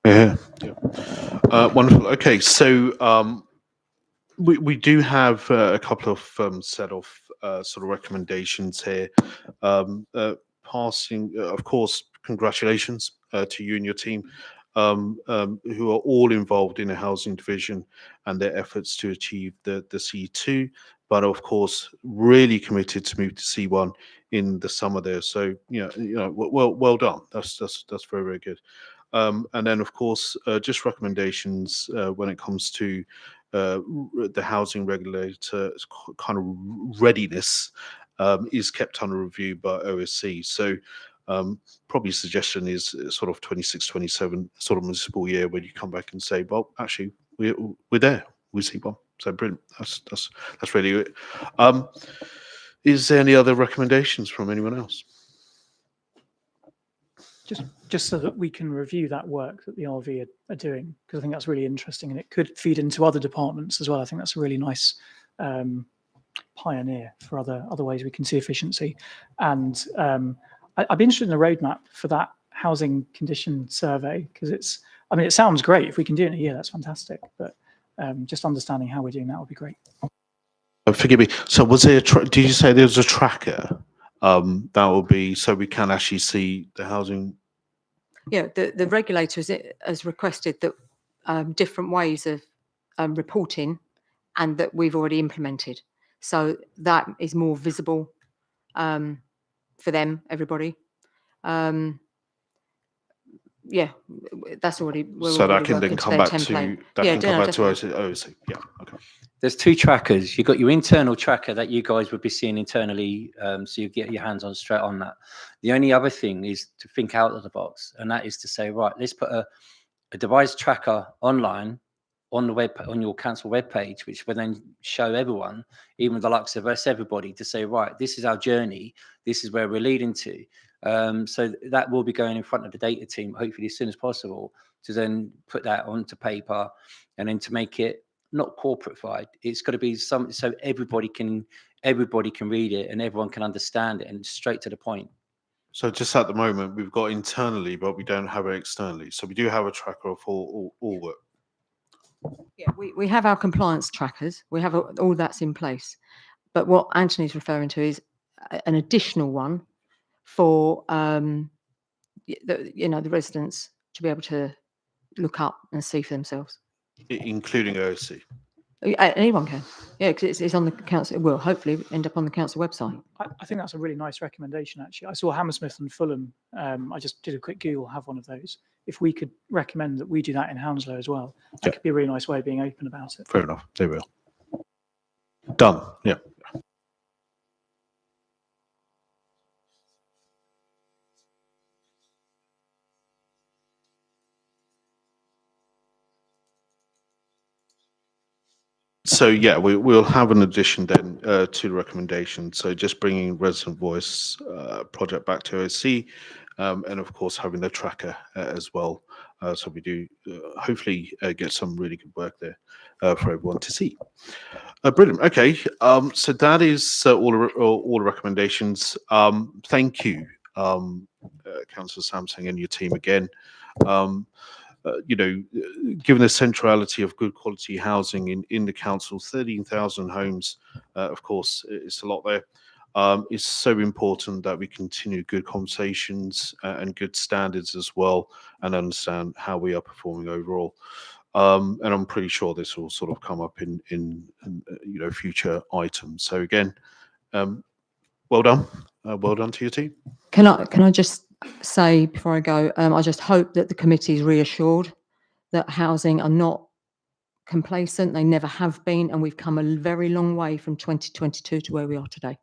Yeah. Wonderful. Okay, so. We do have a couple of set of sort of recommendations here. Passing, of course, congratulations to you and your team, who are all involved in the housing division and their efforts to achieve the C2, but of course, really committed to move to C1 in the summer there. So well done. That's very, very good. And then, of course, just recommendations when it comes to the housing regulator kind of readiness is kept under review by OSC. So probably suggestion is sort of 26-27 sort of municipal year when you come back and say, well, actually we're there. We see one. So brilliant. That's really it. Is there any other recommendations from anyone else?
Just so that we can review that work that the RV are doing, because I think that's really interesting and it could feed into other departments as well. I think that's a really nice pioneer for other ways we can see efficiency. And I'd be interested in the roadmap for that housing condition survey, because it sounds great. If we can do it in a year, that's fantastic. But just understanding how we're doing that would be great.
Forgive me. So was there did you say there was a tracker that will be so we can actually see the housing?
Yeah, the regulator has requested that different ways of reporting, and that we've already implemented. So that is more visible for them, everybody. Yeah, that's already.
So that can then come back to OSC. Yeah, okay.
There's 2 trackers. You've got your internal tracker that you guys would be seeing internally, so you get your hands on straight on that. The only other thing is to think out of the box, and that is to say, right, let's put a device tracker online on the on your council webpage, which will then show everyone, even the likes of us, everybody, to say, right, this is our journey, this is where we're leading to. So that will be going in front of the data team, hopefully as soon as possible, to then put that onto paper and then to make it not corporate-fied. It's got to be something so everybody can read it and everyone can understand it and straight to the point.
So just at the moment, we've got internally, but we don't have it externally. So we do have a tracker of all work.
Yeah, we have our compliance trackers. We have all that's in place. But what Anthony's referring to is an additional one for the residents to be able to look up and see for themselves.
Including OC.
Anyone can. Yeah, because it's on the council. It will hopefully end up on the council website.
I think that's a really nice recommendation, actually. I saw Hammersmith and Fulham. I just did a quick Google, have one of those. If we could recommend that we do that in Hounslow as well, that could be a really nice way of being open about it.
Fair enough. They will. Done. Yeah. So yeah, we'll have an addition then to the recommendation. So just bringing resident voice project back to OC, and of course having the tracker as well. So we do hopefully get some really good work there for everyone to see. Brilliant. Okay, so that is all the recommendations. Thank you, Councillor Samsung and your team again. Given the centrality of good quality housing in the council, 13,000 homes, of course, it's a lot there. It's so important that we continue good conversations and good standards as well, and understand how we are performing overall. And I'm pretty sure this will sort of come up in future items. So again, well done to your team.
Can I just say before I go, I just hope that the committee is reassured that housing are not complacent. They never have been, and we've come a very long way from 2022 to where we are today.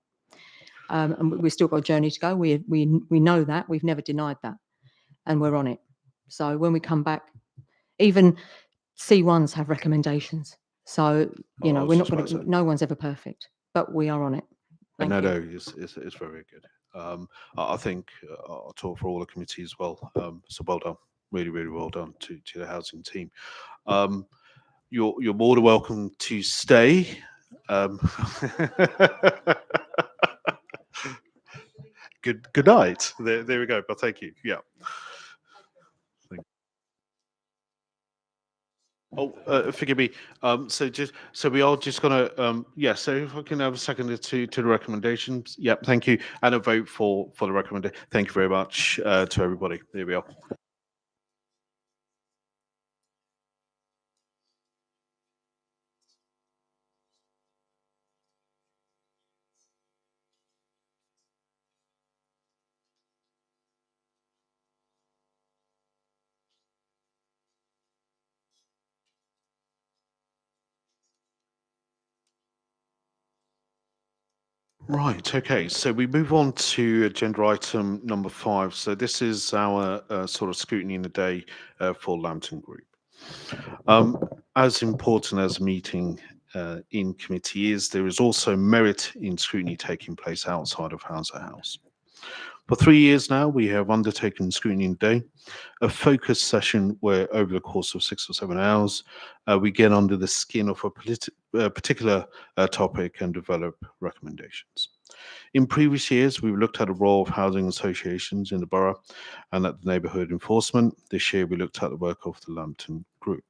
And we've still got a journey to go. We know that. We've never denied that, and we're on it. So when we come back, even C1s have recommendations. So we're not going to. No one's ever perfect, but we are on it. Thank you.
No, it's very good. I think I'll talk for all the committee as well. So well done, really well done to the housing team. You're more than welcome to stay. Good night. There we go. But thank you. Yeah. Oh, forgive me. So we are just gonna So if I can have a second to the recommendations. Yep. Thank you, and a vote for the recommendation. Thank you very much to everybody. There we are. Right, okay, so we move on to agenda item number 5. So this is our sort of scrutiny in the day for Lambton Group. As important as a meeting in committee is, there is also merit in scrutiny taking place outside of Hounslow House. For 3 years now, we have undertaken Scrutiny in the Day, a focused session where over the course of 6 or 7 hours, we get under the skin of a particular topic and develop recommendations. In previous years, we've looked at the role of housing associations in the borough and at the neighbourhood enforcement. This year, we looked at the work of the Lambton Group.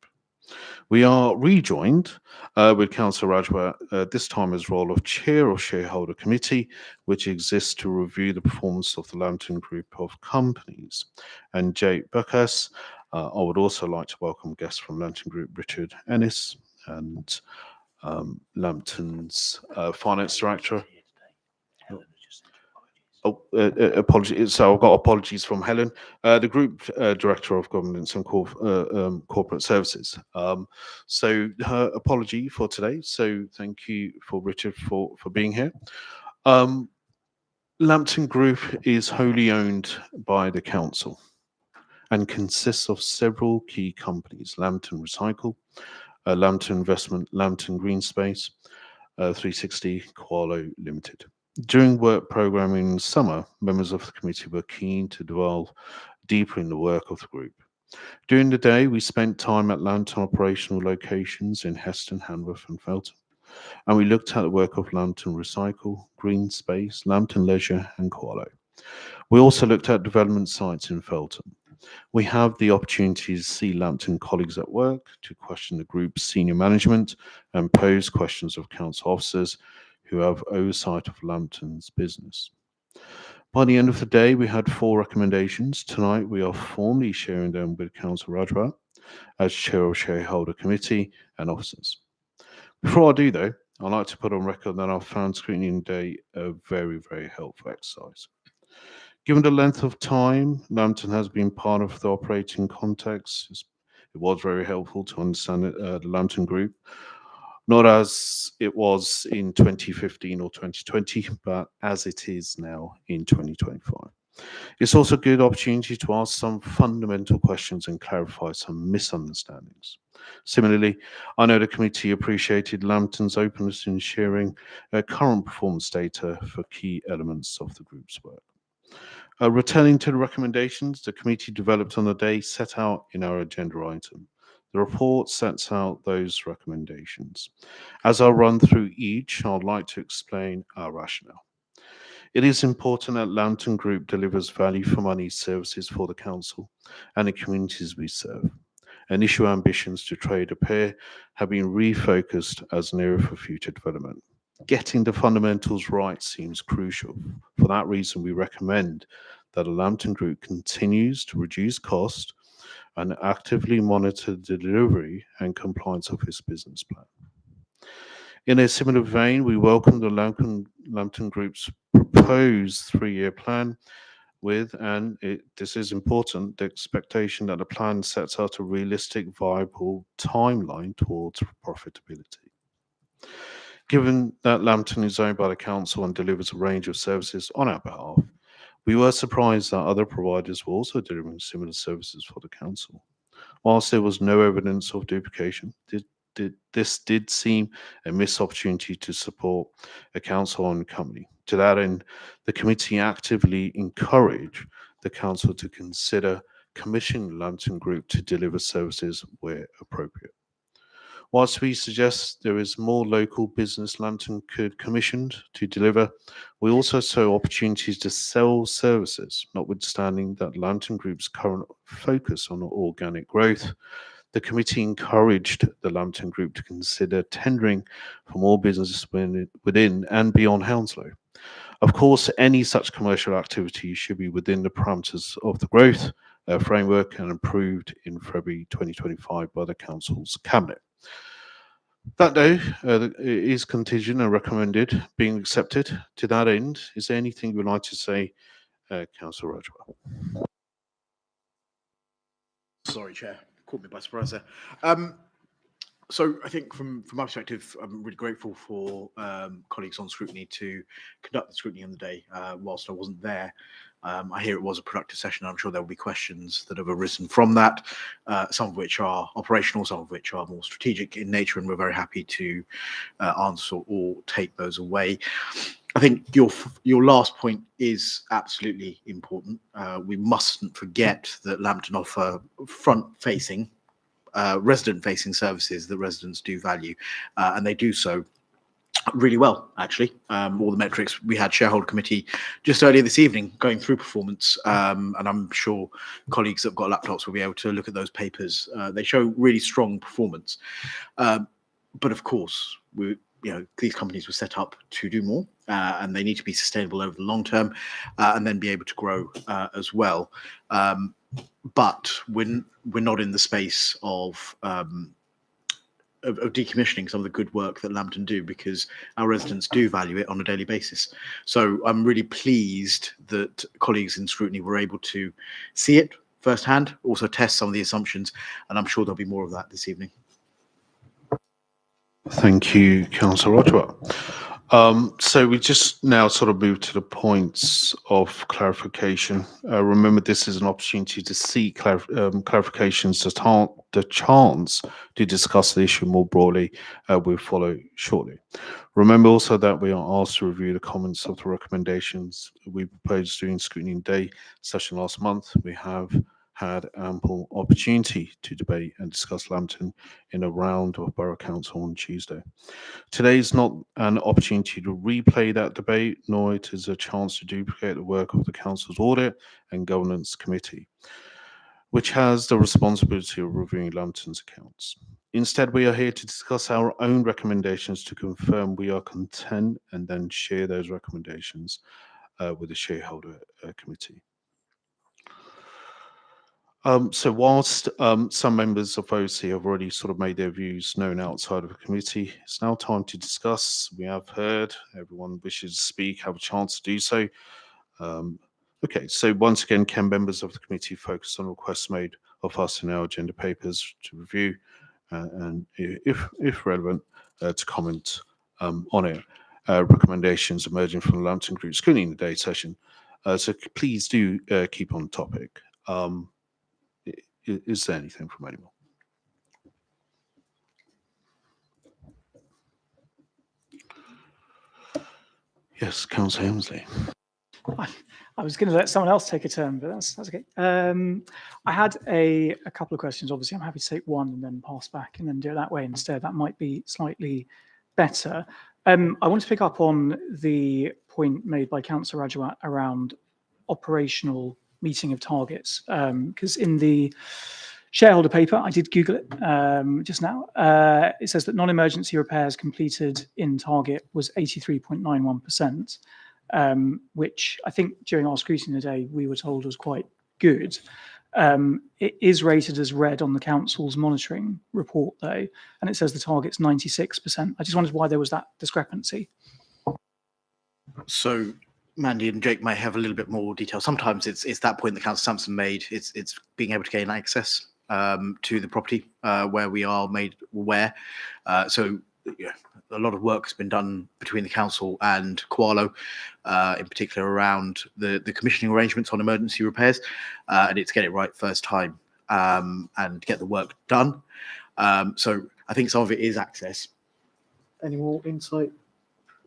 We are rejoined with Councillor Rajwa, this time as role of Chair of Shareholder Committee, which exists to review the performance of the Lambton Group of companies. And Jay Buckhurst, I would also like to welcome guests from Lambton Group, Richard Ennis, and Lambton's Finance Director. Apologies. So I've got apologies from Helen, the Group Director of Governance and Corporate Services. So her apology for today. So thank you for Richard for being here. Lambton Group is wholly owned by the council and consists of several key companies: Lambton Recycle, Lambton Investment, Lambton Green Space, 360 Qualo Limited. During work programming in summer, members of the committee were keen to delve deeper in the work of the group. During the day, we spent time at Lambton operational locations in Heston, Hanworth and Felton, and we looked at the work of Lambton Recycle, Green Space, Lambton Leisure and Qualo. We also looked at development sites in Felton. We have the opportunity to see Lambton colleagues at work, to question the group's senior management and pose questions of council officers who have oversight of Lambton's business. By the end of the day, we had 4 recommendations. Tonight, we are formally sharing them with Councillor Rajwa as Chair of Shareholder Committee and officers. Before I do, though, I'd like to put on record that I found Scrutiny Day a very, very helpful exercise. Given the length of time Lambton has been part of the operating context, it was very helpful to understand the Lambton Group, not as it was in 2015 or 2020, but as it is now in 2025. It's also a good opportunity to ask some fundamental questions and clarify some misunderstandings. Similarly, I know the committee appreciated Lambton's openness in sharing current performance data for key elements of the group's work. Returning to the recommendations the committee developed on the day set out in our agenda item. The report sets out those recommendations. As I run through each, I'd like to explain our rationale. It is important that Lambton Group delivers value for money services for the council and the communities we serve. Initial ambitions to trade appear have been refocused as an area for future development. Getting the fundamentals right seems crucial. For that reason, we recommend that the Lambton Group continues to reduce cost and actively monitor the delivery and compliance of its business plan. In a similar vein, we welcome the Lambton Group's proposed 3-year plan with, this is important, the expectation that the plan sets out a realistic, viable timeline towards profitability. Given that Lambton is owned by the council and delivers a range of services on our behalf, we were surprised that other providers were also delivering similar services for the council. Whilst there was no evidence of duplication, this did seem a missed opportunity to support a council-owned company. To that end, the committee actively encouraged the council to consider commissioning Lambton Group to deliver services where appropriate. Whilst we suggest there is more local business Lambton could commission to deliver, we also saw opportunities to sell services, notwithstanding that Lambton Group's current focus on organic growth. The committee encouraged the Lambton Group to consider tendering for more business within and beyond Hounslow. Of course, any such commercial activity should be within the parameters of the growth framework and approved in February 2025 by the Council's Cabinet. That, though, is contingent and recommended being accepted. To that end, is there anything you would like to say, Councillor Rajwa?
Sorry, Chair. Caught me by surprise there. So I think from my perspective, I'm really grateful for colleagues on Scrutiny to conduct the scrutiny on the day whilst I wasn't there. I hear it was a productive session. I'm sure there will be questions that have arisen from that, some of which are operational, some of which are more strategic in nature, and we're very happy to answer or take those away. I think your last point is absolutely important. We mustn't forget that Lambton offer front-facing, resident-facing services that residents do value, and they do so really well, actually. All the metrics, we had shareholder committee just earlier this evening going through performance, and I'm sure colleagues that have got laptops will be able to look at those papers. They show really strong performance. But of course, these companies were set up to do more, and they need to be sustainable over the long term, and then be able to grow as well. But we're not in the space of decommissioning some of the good work that Lambton do, because our residents do value it on a daily basis. So I'm really pleased that colleagues in Scrutiny were able to see it firsthand, also test some of the assumptions, and I'm sure there'll be more of that this evening.
Thank you, Councillor Rajwa. So we just now sort of move to the points of clarification. Remember, this is an opportunity to seek clarifications, the chance to discuss the issue more broadly will follow shortly. Remember also that we are asked to review the comments of the recommendations we proposed during Scrutiny Day session last month. We have had ample opportunity to debate and discuss Lambton in a round of Borough Council on Tuesday. Today is not an opportunity to replay that debate, nor it is a chance to duplicate the work of the Council's Audit and Governance Committee, which has the responsibility of reviewing Lambton's accounts. Instead, we are here to discuss our own recommendations to confirm we are content and then share those recommendations with the shareholder committee. So whilst some members of OC have already sort of made their views known outside of the committee, it's now time to discuss. We have heard everyone wishes to speak, have a chance to do so. Okay, so once again, can members of the committee focus on requests made of us in our agenda papers to review and if relevant, to comment on it. Recommendations emerging from the Lambton Group Scrutiny Day session. So please do keep on topic. Is there anything from anyone? Yes, Councillor Hemsley.
I was going to let someone else take a turn, but that's okay. I had a couple of questions. Obviously, I'm happy to take one and then pass back and then do it that way instead. That might be slightly better. I want to pick up on the point made by Councillor Rajawat around operational meeting of targets, because in the shareholder paper, I did Google it just now, it says that non-emergency repairs completed in target was 83.91%. Which I think during our scrutiny today we were told was quite good. It is rated as red on the council's monitoring report though, and it says the target's 96%. I just wondered why there was that discrepancy.
So Mandy and Jake may have a little bit more detail. Sometimes it's that point that Councillor Sampson made. It's being able to gain access to the property where we are made aware. So yeah, a lot of work has been done between the council and Koalo, in particular around the commissioning arrangements on emergency repairs, and it's get it right first time and get the work done. So I think some of it is access. Any more insight,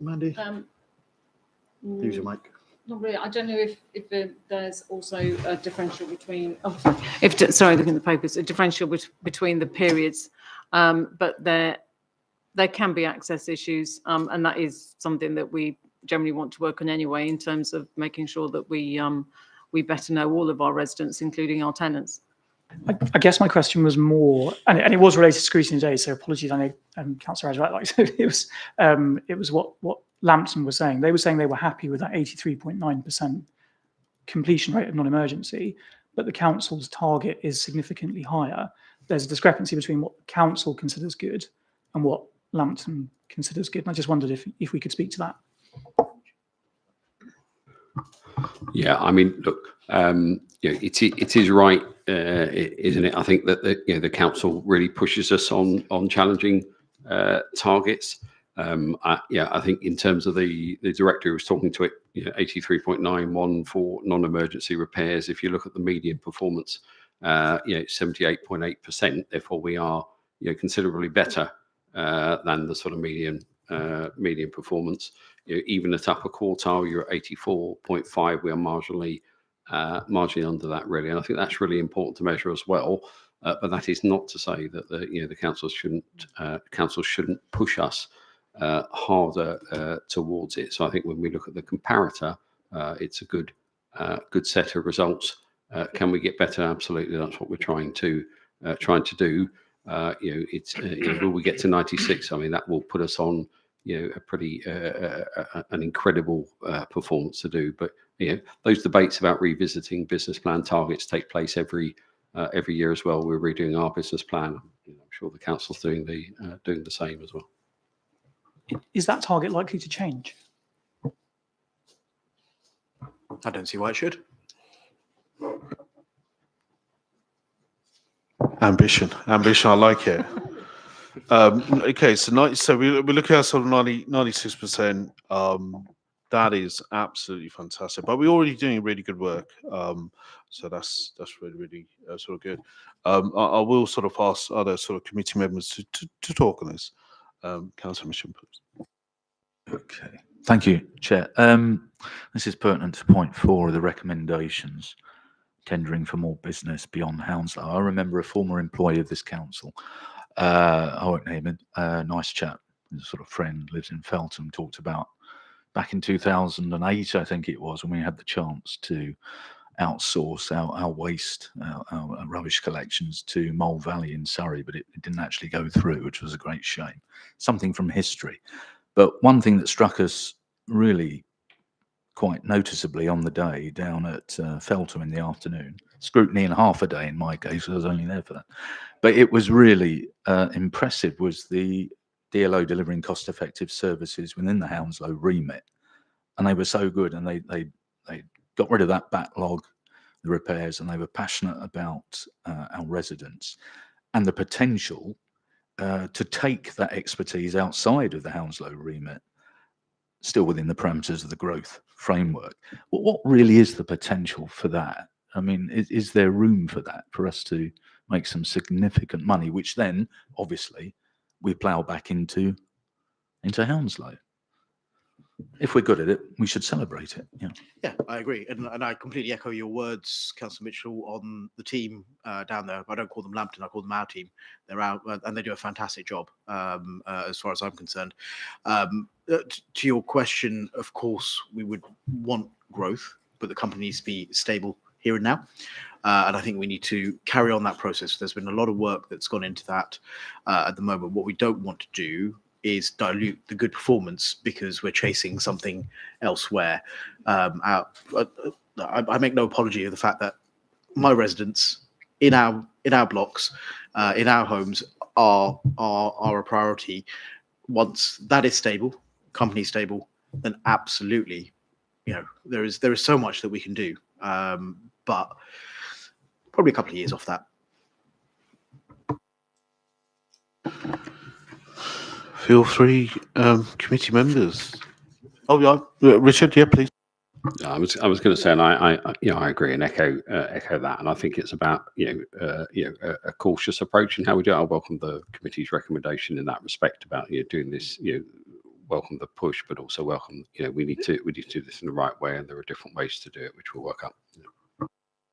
Mandy? Use your mic.
Not really. I don't know if there's also a differential between. Oh, sorry, looking at the papers, a differential between the periods, but there can be access issues, and that is something that we generally want to work on anyway, in terms of making sure that we better know all of our residents, including our tenants.
I guess my question was more, and it was related to scrutiny today, so apologies. I know Councillor Rajawat, like it was what Lambton was saying. They were saying they were happy with that 83.9% completion rate of non-emergency, but the council's target is significantly higher. There's a discrepancy between what the council considers good and what Lambton considers good. And I just wondered if we could speak to that.
Yeah, I mean, look, it is right, isn't it? I think that the council really pushes us on challenging targets. I think in terms of the director who was talking to it, 83.91 for non-emergency repairs. If you look at the median performance, 78.8%. Therefore, we are considerably better than the sort of median performance. Even at upper quartile, you're at 84.5. We are marginally under that, really, and I think that's really important to measure as well. But that is not to say that the council shouldn't push us harder towards it. So I think when we look at the comparator, it's a good set of results. Can we get better? Absolutely, that's what we're trying to do. Will we get to 96? I mean, that will put us on a pretty an incredible performance to do. But those debates about revisiting business plan targets take place every year as well. We're redoing our business plan. I'm sure the council's doing the same as well.
Is that target likely to change?
I don't see why it should.
Ambition, I like it. Okay, so we're looking at sort of 96%. That is absolutely fantastic. But we're already doing really good work. So that's really sort of good. I will sort of ask other sort of committee members to talk on this. Councillor Mission, please.
Okay, thank you, Chair. This is pertinent to point 4 of the recommendations, tendering for more business beyond Hounslow. I remember a former employee of this council, I won't name him, nice chap, he's a sort of friend, lives in Feltham, talked about back in 2008, I think it was, when we had the chance to outsource our waste, our rubbish collections to Mole Valley in Surrey, but it didn't actually go through, which was a great shame. Something from history. But one thing that struck us really quite noticeably on the day down at Feltham in the afternoon, scrutiny in half a day in my case, I was only there for that, but it was really impressive, was the DLO delivering cost-effective services within the Hounslow remit. And they were so good, and they got rid of that backlog, the repairs, and they were passionate about our residents and the potential to take that expertise outside of the Hounslow remit, still within the parameters of the growth framework. What really is the potential for that? I mean, is there room for that, for us to make some significant money, which then obviously we plough back into Hounslow? If we're good at it, we should celebrate it. Yeah.
Yeah, I agree, and I completely echo your words, Councillor Mitchell, on the team down there. I don't call them Lambton; I call them our team. They're out, and they do a fantastic job, as far as I'm concerned. To your question, of course, we would want growth, but the company needs to be stable here and now. And I think we need to carry on that process. There's been a lot of work that's gone into that at the moment. What we don't want to do is dilute the good performance because we're chasing something elsewhere. I make no apology of the fact that my residents in our blocks, in our homes, are a priority. Once that is stable, company stable, then absolutely, there is so much that we can do, but probably a couple of years off that.
Feel free, committee members. Oh yeah, Richard, yeah, please.
I was going to say, and I agree and echo that, and I think it's about a cautious approach in how we do it. I welcome the committee's recommendation in that respect about doing this. Welcome the push, but also welcome we need to do this in the right way, and there are different ways to do it, which will work out.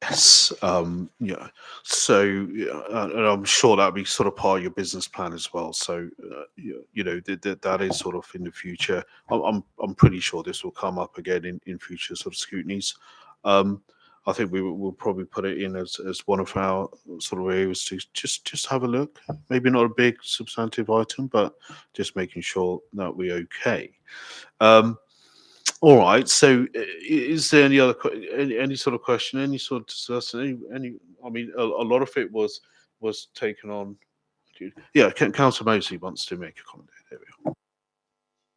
Yes, yeah. So, and I'm sure that'll be sort of part of your business plan as well. So, that is sort of in the future. I'm pretty sure this will come up again in future sort of scrutinies. I think we'll probably put it in as one of our sort of areas to just have a look. Maybe not a big substantive item, but just making sure that we're okay. All right. So, is there any other any sort of question, any sort of discussion? Any? I mean, a lot of it was taken on. Yeah, Councillor Mosley wants to make a comment. There we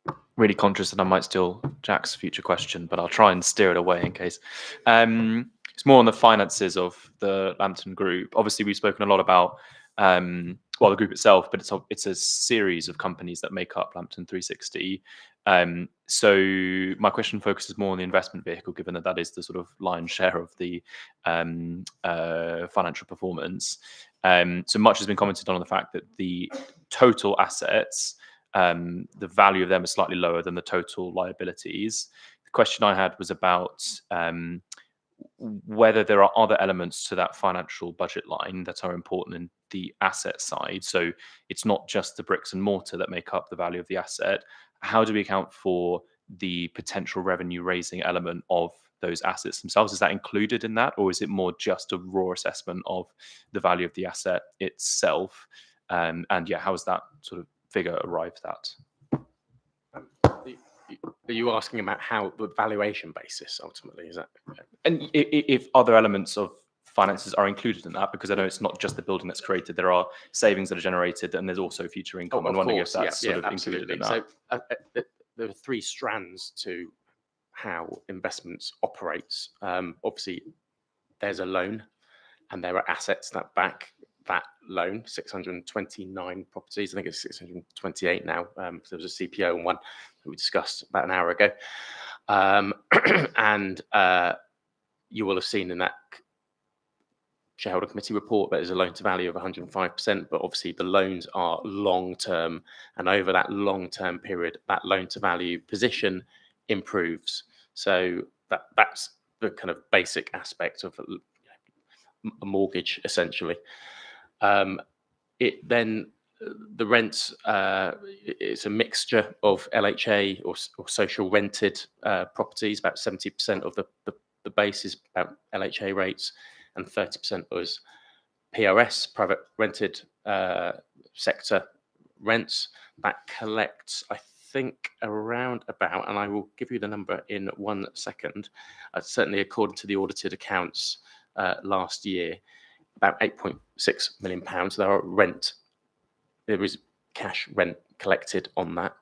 are.
Really conscious that I might steal Jack's future question, but I'll try and steer it away in case. It's more on the finances of the Lambton Group. Obviously, we've spoken a lot about the group itself, but it's a series of companies that make up Lambton 360. So my question focuses more on the investment vehicle, given that is the sort of lion's share of the financial performance. So much has been commented on the fact that the total assets, the value of them is slightly lower than the total liabilities. The question I had was about whether there are other elements to that financial budget line that are important in the asset side. So it's not just the bricks and mortar that make up the value of the asset. How do we account for the potential revenue raising element of those assets themselves? Is that included in that, or is it more just a raw assessment of the value of the asset itself? And how is that sort of figure arrived at?
Are you asking about how the valuation basis ultimately is that?
And if other elements of finances are included in that, because I know it's not just the building that's created, there are savings that are generated, and there's also future income. I'm wondering if that's sort of included in that.
So there are three strands to how investments operates. Obviously, there's a loan, and there are assets that back that loan, 629 properties. I think it's 628 now. There was a CPO on one that we discussed about an hour ago. And you will have seen in that shareholder committee report that there's a loan to value of 105%, but obviously the loans are long term, and over that long term period, that loan to value position improves. So that's the kind of basic aspect of a mortgage, essentially. It then the rents, it's a mixture of LHA or social rented properties. About 70% of the base is about LHA rates, and 30% was PRS, private rented sector rents. That collects, I think, around about, and I will give you the number in 1 second, certainly according to the audited accounts last year, about £8.6 million. There is cash rent collected on that.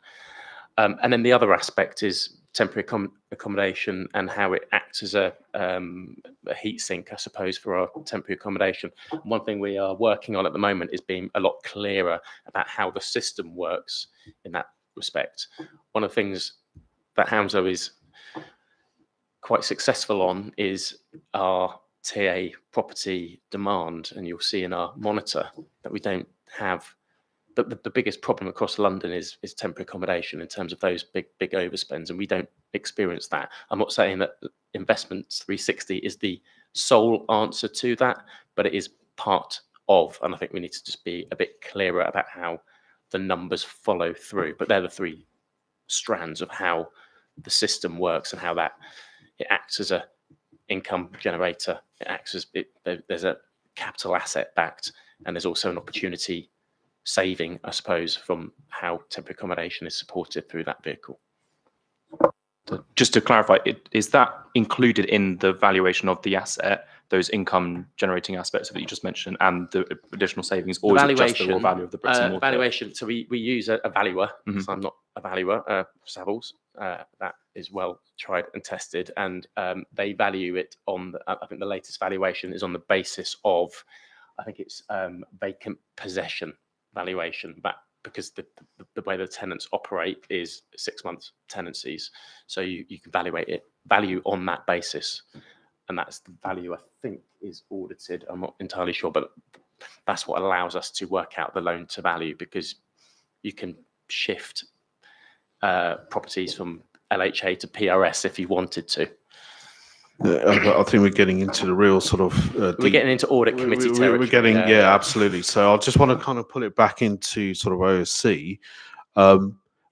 And then the other aspect is temporary accommodation and how it acts as a heat sink, I suppose, for our temporary accommodation. One thing we are working on at the moment is being a lot clearer about how the system works in that respect. One of the things that Hounslow is quite successful on is our TA property demand, and you'll see in our monitor that we don't have the biggest problem across London is temporary accommodation in terms of those big overspends, and we don't experience that. I'm not saying that Investments 360 is the sole answer to that, but it is part of, and I think we need to just be a bit clearer about how the numbers follow through. But they're the three strands of how the system works and how that it acts as a income generator. It acts as there's a capital asset backed, and there's also an opportunity saving, I suppose, from how temporary accommodation is supported through that vehicle.
So just to clarify, is that included in the valuation of the asset, those income generating aspects that you just mentioned, and the additional savings, or is it just the raw value of the bricks and mortar?
Valuation. So we use a valuer. Mm-hmm. So I'm not a valuer. Savills, that is well tried and tested, and they value it on. I think the latest valuation is on the basis of, I think it's vacant possession valuation, but because the way the tenants operate is 6 months tenancies, so you can value on that basis, and that's the value I think is audited. I'm not entirely sure, but that's what allows us to work out the loan to value, because you can shift properties from LHA to PRS if you wanted to.
I think we're getting into the real sort of.
We're getting into audit committee territory.
We're getting, yeah, absolutely. So I just want to kind of pull it back into sort of OSC.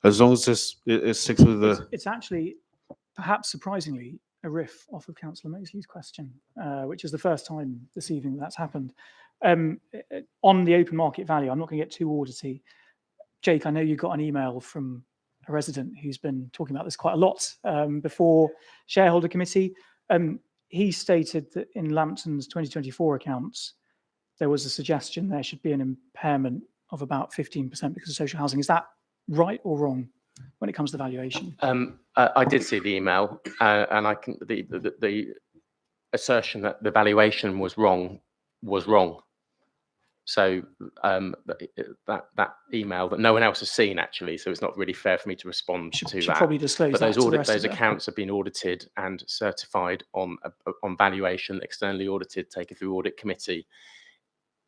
As long as this it sticks with the.
It's actually, perhaps surprisingly, a riff off of Councillor Mosley's question, which is the first time this evening that's happened. On the open market value, I'm not going to get too audity. Jake, I know you got an email from a resident who's been talking about this quite a lot before shareholder committee. He stated that in Lambton's 2024 accounts, there was a suggestion there should be an impairment of about 15% because of social housing. Is that right or wrong when it comes to valuation?
I did see the email, and I can the assertion that the valuation was wrong was wrong. So that email that no one else has seen, actually, so it's not really fair for me to respond to that.
Probably disclose
but
that
those accounts have been audited and certified on valuation, externally audited, taken through audit committee.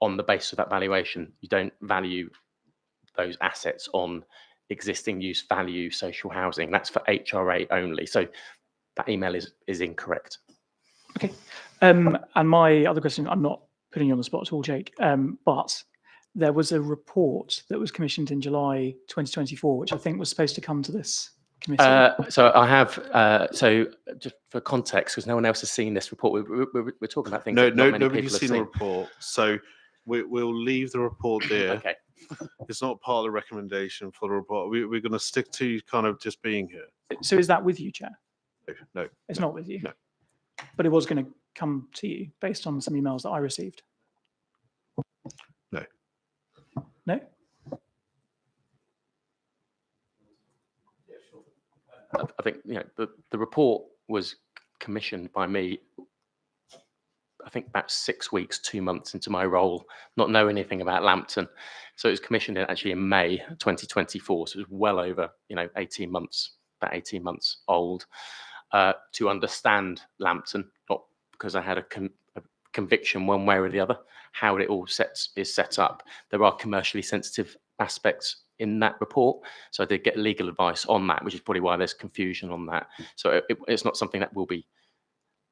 On the basis of that valuation, you don't value those assets on existing use value social housing. That's for HRA only. So that email is incorrect.
Okay. And my other question, I'm not putting you on the spot at all, Jake, but there was a report that was commissioned in July 2024, which I think was supposed to come to this committee.
So I have, so just for context, because no one else has seen this report, we're talking about things that not many people have seen.
Nobody's seen the report, so we'll leave the report there.
Okay.
It's not part of the recommendation for the report. We're going to stick to kind of just being here.
So is that with you, Chair?
No.
It's not with you?
No.
But it was going to come to you based on some emails that I received?
No.
No?
I think the report was commissioned by me I think about 6 weeks, 2 months into my role, not know anything about Lambton. So it was commissioned actually in May 2024. So it was well over, 18 months, about 18 months old, to understand Lambton, not because I had a conviction one way or the other, how it all is set up. There are commercially sensitive aspects in that report. So I did get legal advice on that, which is probably why there's confusion on that. So it's not something that will be,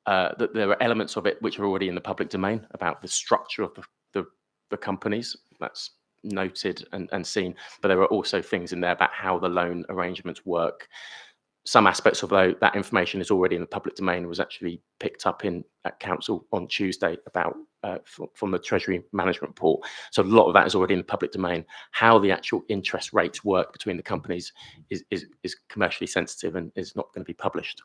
that there are elements of it which are already in the public domain about the structure of the companies. That's noted and seen, but there are also things in there about how the loan arrangements work. Some aspects of that information is already in the public domain, was actually picked up at council on Tuesday about from the Treasury Management Report. So a lot of that is already in the public domain. How the actual interest rates work between the companies is commercially sensitive and is not going to be published.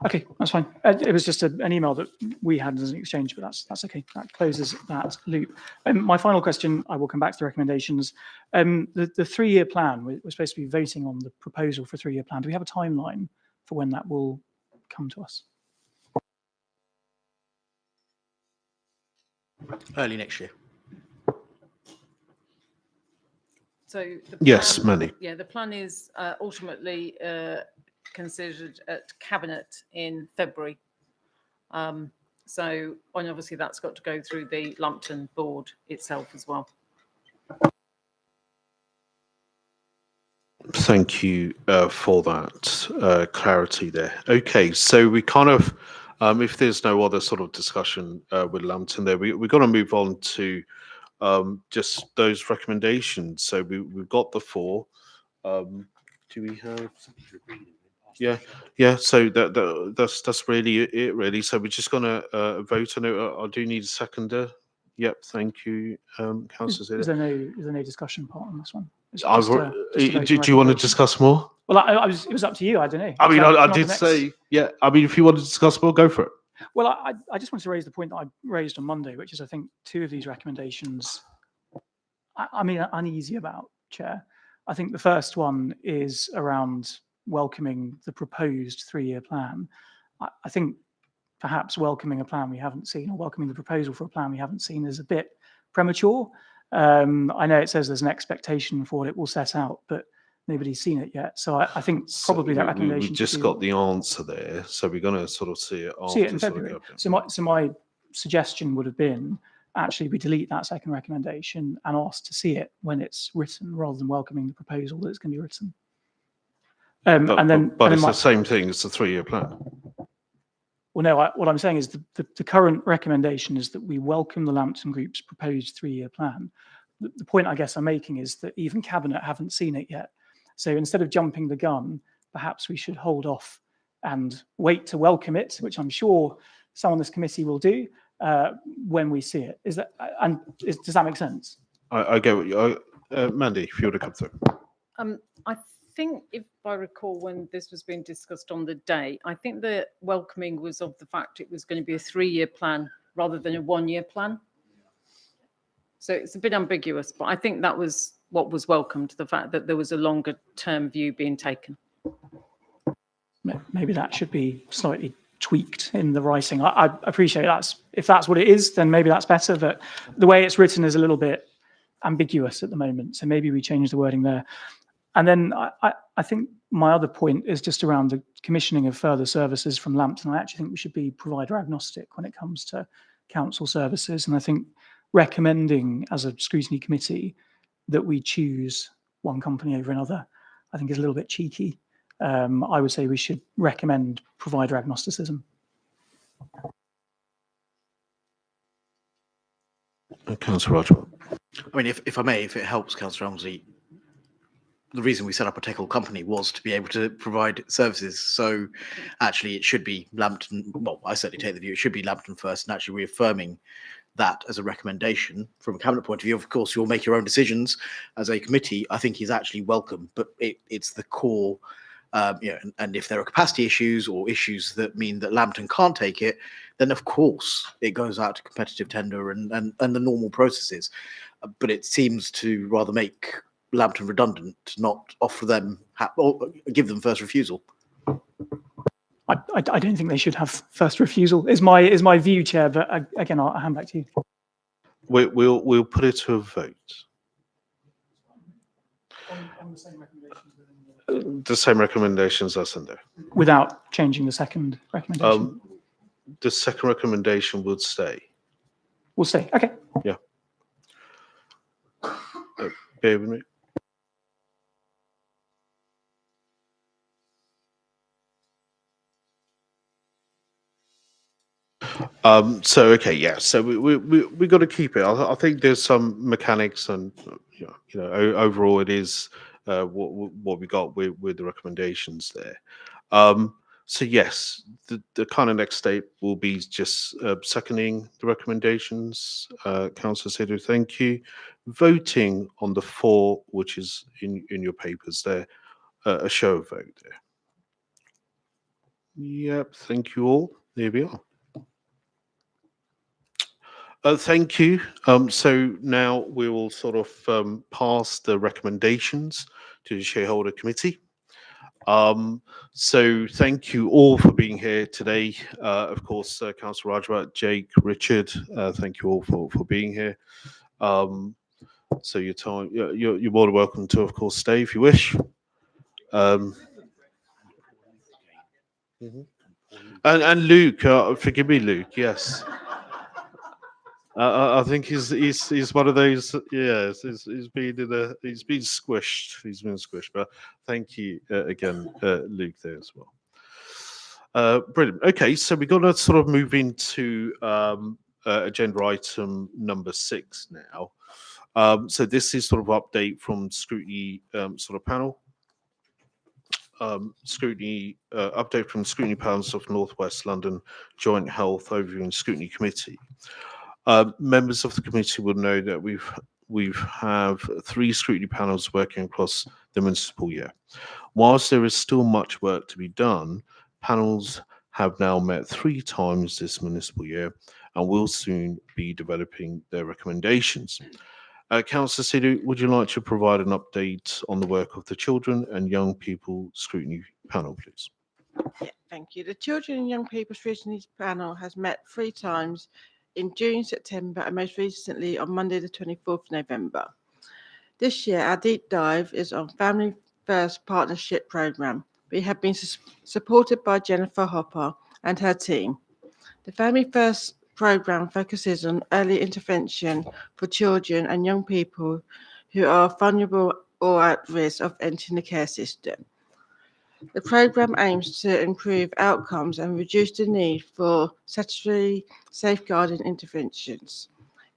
Okay, that's fine. It was just an email that we had as an exchange, but that's okay. That closes that loop. My final question, I will come back to the recommendations. The 3-year plan, we're supposed to be voting on the proposal for 3-year plan. Do we have a timeline for when that will come to us?
Early next year.
So the plan,
Yes, Mandy.
Yeah, the plan is ultimately considered at Cabinet in February. So, and obviously that's got to go through the Lambton board itself as well.
Thank you for that clarity there. Okay, so we kind of, if there's no other sort of discussion with Lambton there, we're going to move on to just those recommendations. So we've got the 4. Do we have? Yeah. So that's really it, really. So we're just going to vote on it. I do need a seconder. Yep. Thank you, Councillor.
Is there no discussion part on this one?
Do you want to discuss more?
Well, it was up to you. I don't know.
I mean, I did say, yeah. I mean, if you want to discuss more, go for it.
Well, I just wanted to raise the point that I raised on Monday, which is I think 2 of these recommendations, I'm uneasy about, Chair. I think the first one is around welcoming the proposed 3-year plan. I think perhaps welcoming a plan we haven't seen, or welcoming the proposal for a plan we haven't seen, is a bit premature. I know it says there's an expectation for what it will set out, but nobody's seen it yet. So I think probably that recommendation.
We've just got the answer there, so we're going to sort of see it after.
See it in February. So my suggestion would have been actually we delete that second recommendation and ask to see it when it's written, rather than welcoming the proposal that's going to be written.
But it's the same thing as the 3-year plan.
Well, no, what I'm saying is the current recommendation is that we welcome the Lambton Group's proposed 3-year plan. The point I guess I'm making is that even Cabinet haven't seen it yet. So instead of jumping the gun, perhaps we should hold off and wait to welcome it, which I'm sure some on this committee will do when we see it. Does that make sense?
I get what you, Mandy, if you would have come through.
I think if I recall when this was being discussed on the day, I think the welcoming was of the fact it was going to be a 3-year plan rather than a 1-year plan. So it's a bit ambiguous, but I think that was what was welcomed, the fact that there was a longer term view being taken.
Maybe that should be slightly tweaked in the writing. I appreciate if that's what it is, then maybe that's better, but the way it's written is a little bit ambiguous at the moment. So maybe we change the wording there. And then I think my other point is just around the commissioning of further services from Lambton. I actually think we should be provider agnostic when it comes to council services. And I think recommending as a scrutiny committee that we choose one company over another, I think is a little bit cheeky. I would say we should recommend provider agnosticism.
Councillor Roger.
I mean, if I may, if it helps, Councillor Elmsley, the reason we set up a tech company was to be able to provide services. So actually it should be Lambton. Well, I certainly take the view it should be Lambton first, and actually reaffirming that as a recommendation from a cabinet point of view. Of course, you'll make your own decisions as a committee. I think is actually welcome, but it's the core, and if there are capacity issues or issues that mean that Lambton can't take it, then of course it goes out to competitive tender and the normal processes. But it seems to rather make Lambton redundant to not offer them or give them first refusal.
I don't think they should have first refusal. Is my view, Chair. But again, I'll hand back to you.
We'll put it to a vote. The same recommendations as in there.
Without changing the second recommendation.
The second recommendation would stay.
We'll stay. Okay.
Yeah. Bear with me. Okay, yeah. So we got to keep it. I think there's some mechanics, and overall it is what we got with the recommendations there. So yes, the kind of next step will be just seconding the recommendations. Councillor Sidhu, thank you. Voting on the 4, which is in your papers there, a show of vote there. Yep, thank you all. There we are. Thank you. So now we will sort of pass the recommendations to the shareholder committee. So thank you all for being here today. Of course, Councillor Rajwat, Jake, Richard, thank you all for being here. So your time, you're more than welcome to, of course, stay if you wish. And Luke, forgive me, Luke. Yes. I think he's one of those. Yes, he's been squished. He's been squished. But thank you again, Luke, there as well. Brilliant. Okay, so we're going to sort of move into agenda item number 6 now. So this is sort of update from Scrutiny sort of panel. Scrutiny update from Scrutiny panels of North West London Joint Health Overview and Scrutiny Committee. Members of the committee will know that we've have 3 scrutiny panels working across the municipal year. Whilst there is still much work to be done, panels have now met 3 times this municipal year and will soon be developing their recommendations. Councillor Sidhu, would you like to provide an update on the work of the Children and Young People Scrutiny panel, please?
Yeah, thank you. The Children and Young People Scrutiny panel has met 3 times in June, September, and most recently on Monday, the 24th of November. This year, our deep dive is on Family First Partnership Programme. We have been supported by Jennifer Hopper and her team. The Family First Programme focuses on early intervention for children and young people who are vulnerable or at risk of entering the care system. The programme aims to improve outcomes and reduce the need for statutory safeguarding interventions.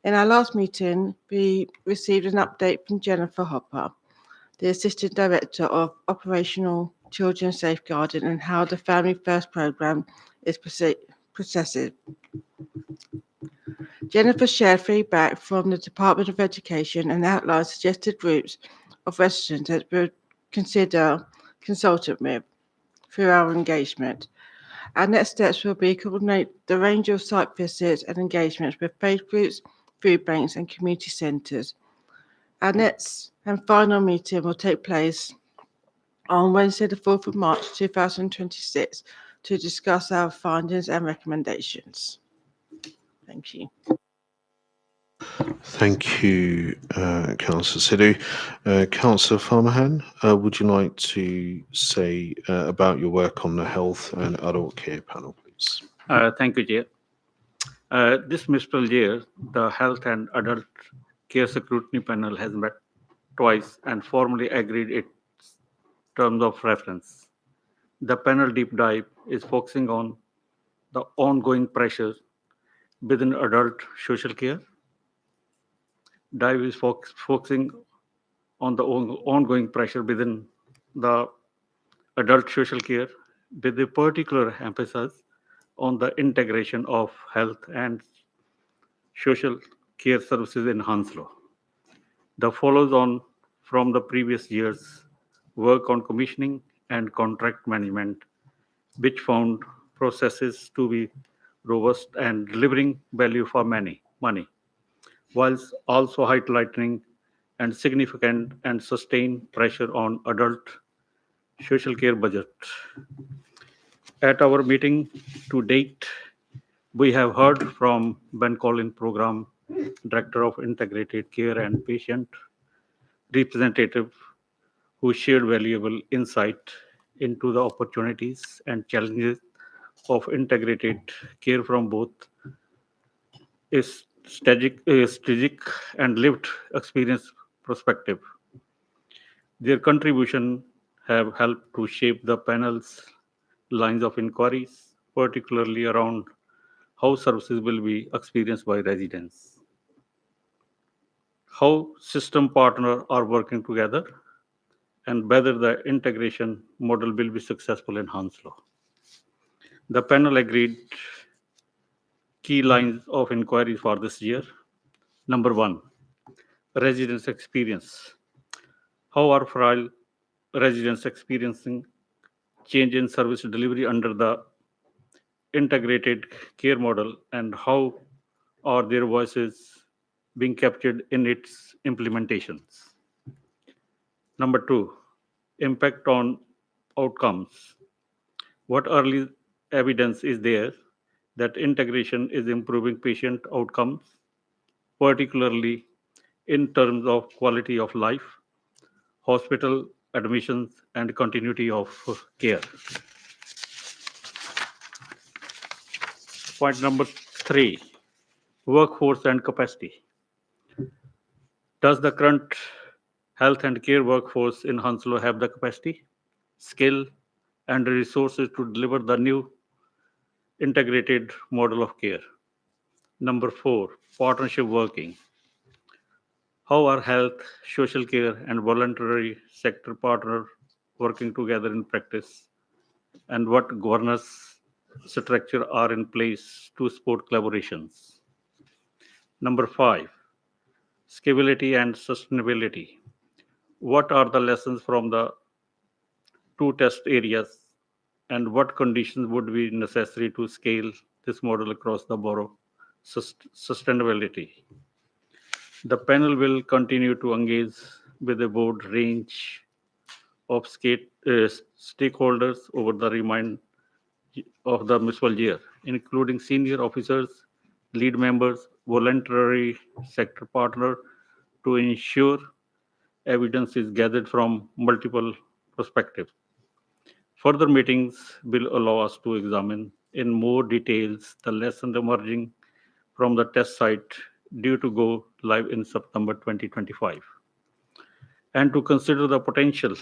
In our last meeting, we received an update from Jennifer Hopper, the Assistant Director of Operational Children's Safeguarding, and how the Family First programme is processed. Jennifer shared feedback from the Department of Education and outlined suggested routes of residents that would consider consultant with through our engagement. Our next steps will be coordinate the range of site visits and engagements with faith groups, food banks and community centres. Our next and final meeting will take place on Wednesday the 4th of March 2026 to discuss our findings and recommendations. Thank you.
Thank you, Councillor Sidhu. Councillor Farmahan, would you like to say about your work on the Health and Adult Care panel, please?
Thank you, Chair. This municipal year, the Health and Adult Care Scrutiny panel has met twice and formally agreed its terms of reference. The panel deep dive is focusing on the ongoing pressures within adult social care. Dive is focusing on the ongoing pressure within the adult social care, with a particular emphasis on the integration of health and social care services in Hounslow. The follows on from the previous year's work on commissioning and contract management, which found processes to be robust and delivering value for money, whilst also highlighting and significant and sustained pressure on adult social care budget. At our meeting to date, we have heard from Ben Collin, Program Director of Integrated Care and Patient Representative, who shared valuable insight into the opportunities and challenges of integrated care from both a strategic and lived experience perspective. Their contribution have helped to shape the panel's lines of inquiries, particularly around how services will be experienced by residents, how system partners are working together, and whether the integration model will be successful in Hounslow. The panel agreed key lines of inquiry for this year. Number one, residents' experience. How are Frail residents experiencing change in service delivery under the integrated care model, and how are their voices being captured in its implementations? Number two, impact on outcomes. What early evidence is there that integration is improving patient outcomes, particularly in terms of quality of life, hospital admissions, and continuity of care? Point number three, workforce and capacity. Does the current health and care workforce in Hounslow have the capacity, skill, and resources to deliver the new integrated model of care? Number four, partnership working. How are health, social care, and voluntary sector partners working together in practice? And what governance structure are in place to support collaborations? Number five, scalability and sustainability. What are the lessons from the two test areas, and what conditions would be necessary to scale this model across the borough? Sustainability. The panel will continue to engage with a broad range of stakeholders over the remainder of the municipal year, including senior officers, lead members, voluntary sector partner, to ensure evidence is gathered from multiple perspectives. Further meetings will allow us to examine in more details the lessons emerging from the test site due to go live in September 2025, and to consider the potential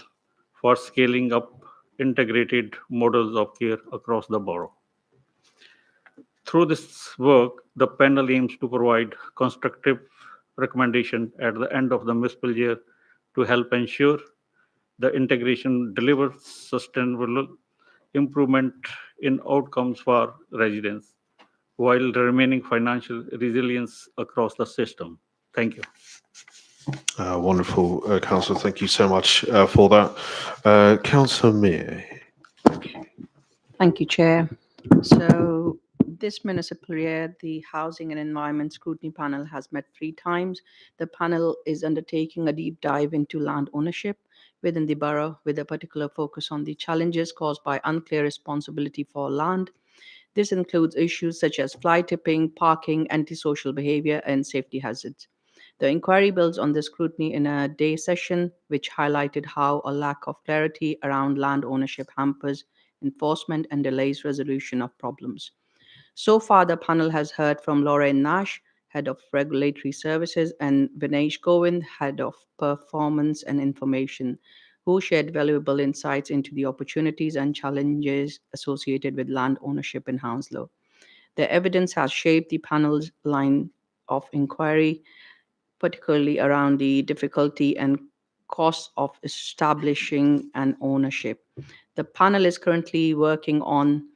for scaling up integrated models of care across the borough. Through this work, the panel aims to provide constructive recommendation at the end of the municipal year to help ensure the integration delivers sustainable improvement in outcomes for residents while remaining financial resilience across the system. Thank you.
Wonderful, Councillor. Thank you so much for that. Councillor Mir.
Thank you, Chair. So this municipal year, the Housing and Environment Scrutiny Panel has met 3 times. The panel is undertaking a deep dive into land ownership within the borough, with a particular focus on the challenges caused by unclear responsibility for land. This includes issues such as fly tipping, parking, antisocial behavior, and safety hazards. The inquiry builds on the scrutiny in a day session, which highlighted how a lack of clarity around land ownership hampers enforcement and delays resolution of problems. So far, the panel has heard from Lorraine Nash, Head of Regulatory Services, and Vinesh Govind, Head of Performance and Information, who shared valuable insights into the opportunities and challenges associated with land ownership in Hounslow. The evidence has shaped the panel's line of inquiry, particularly around the difficulty and costs of establishing an ownership. The panel is currently working on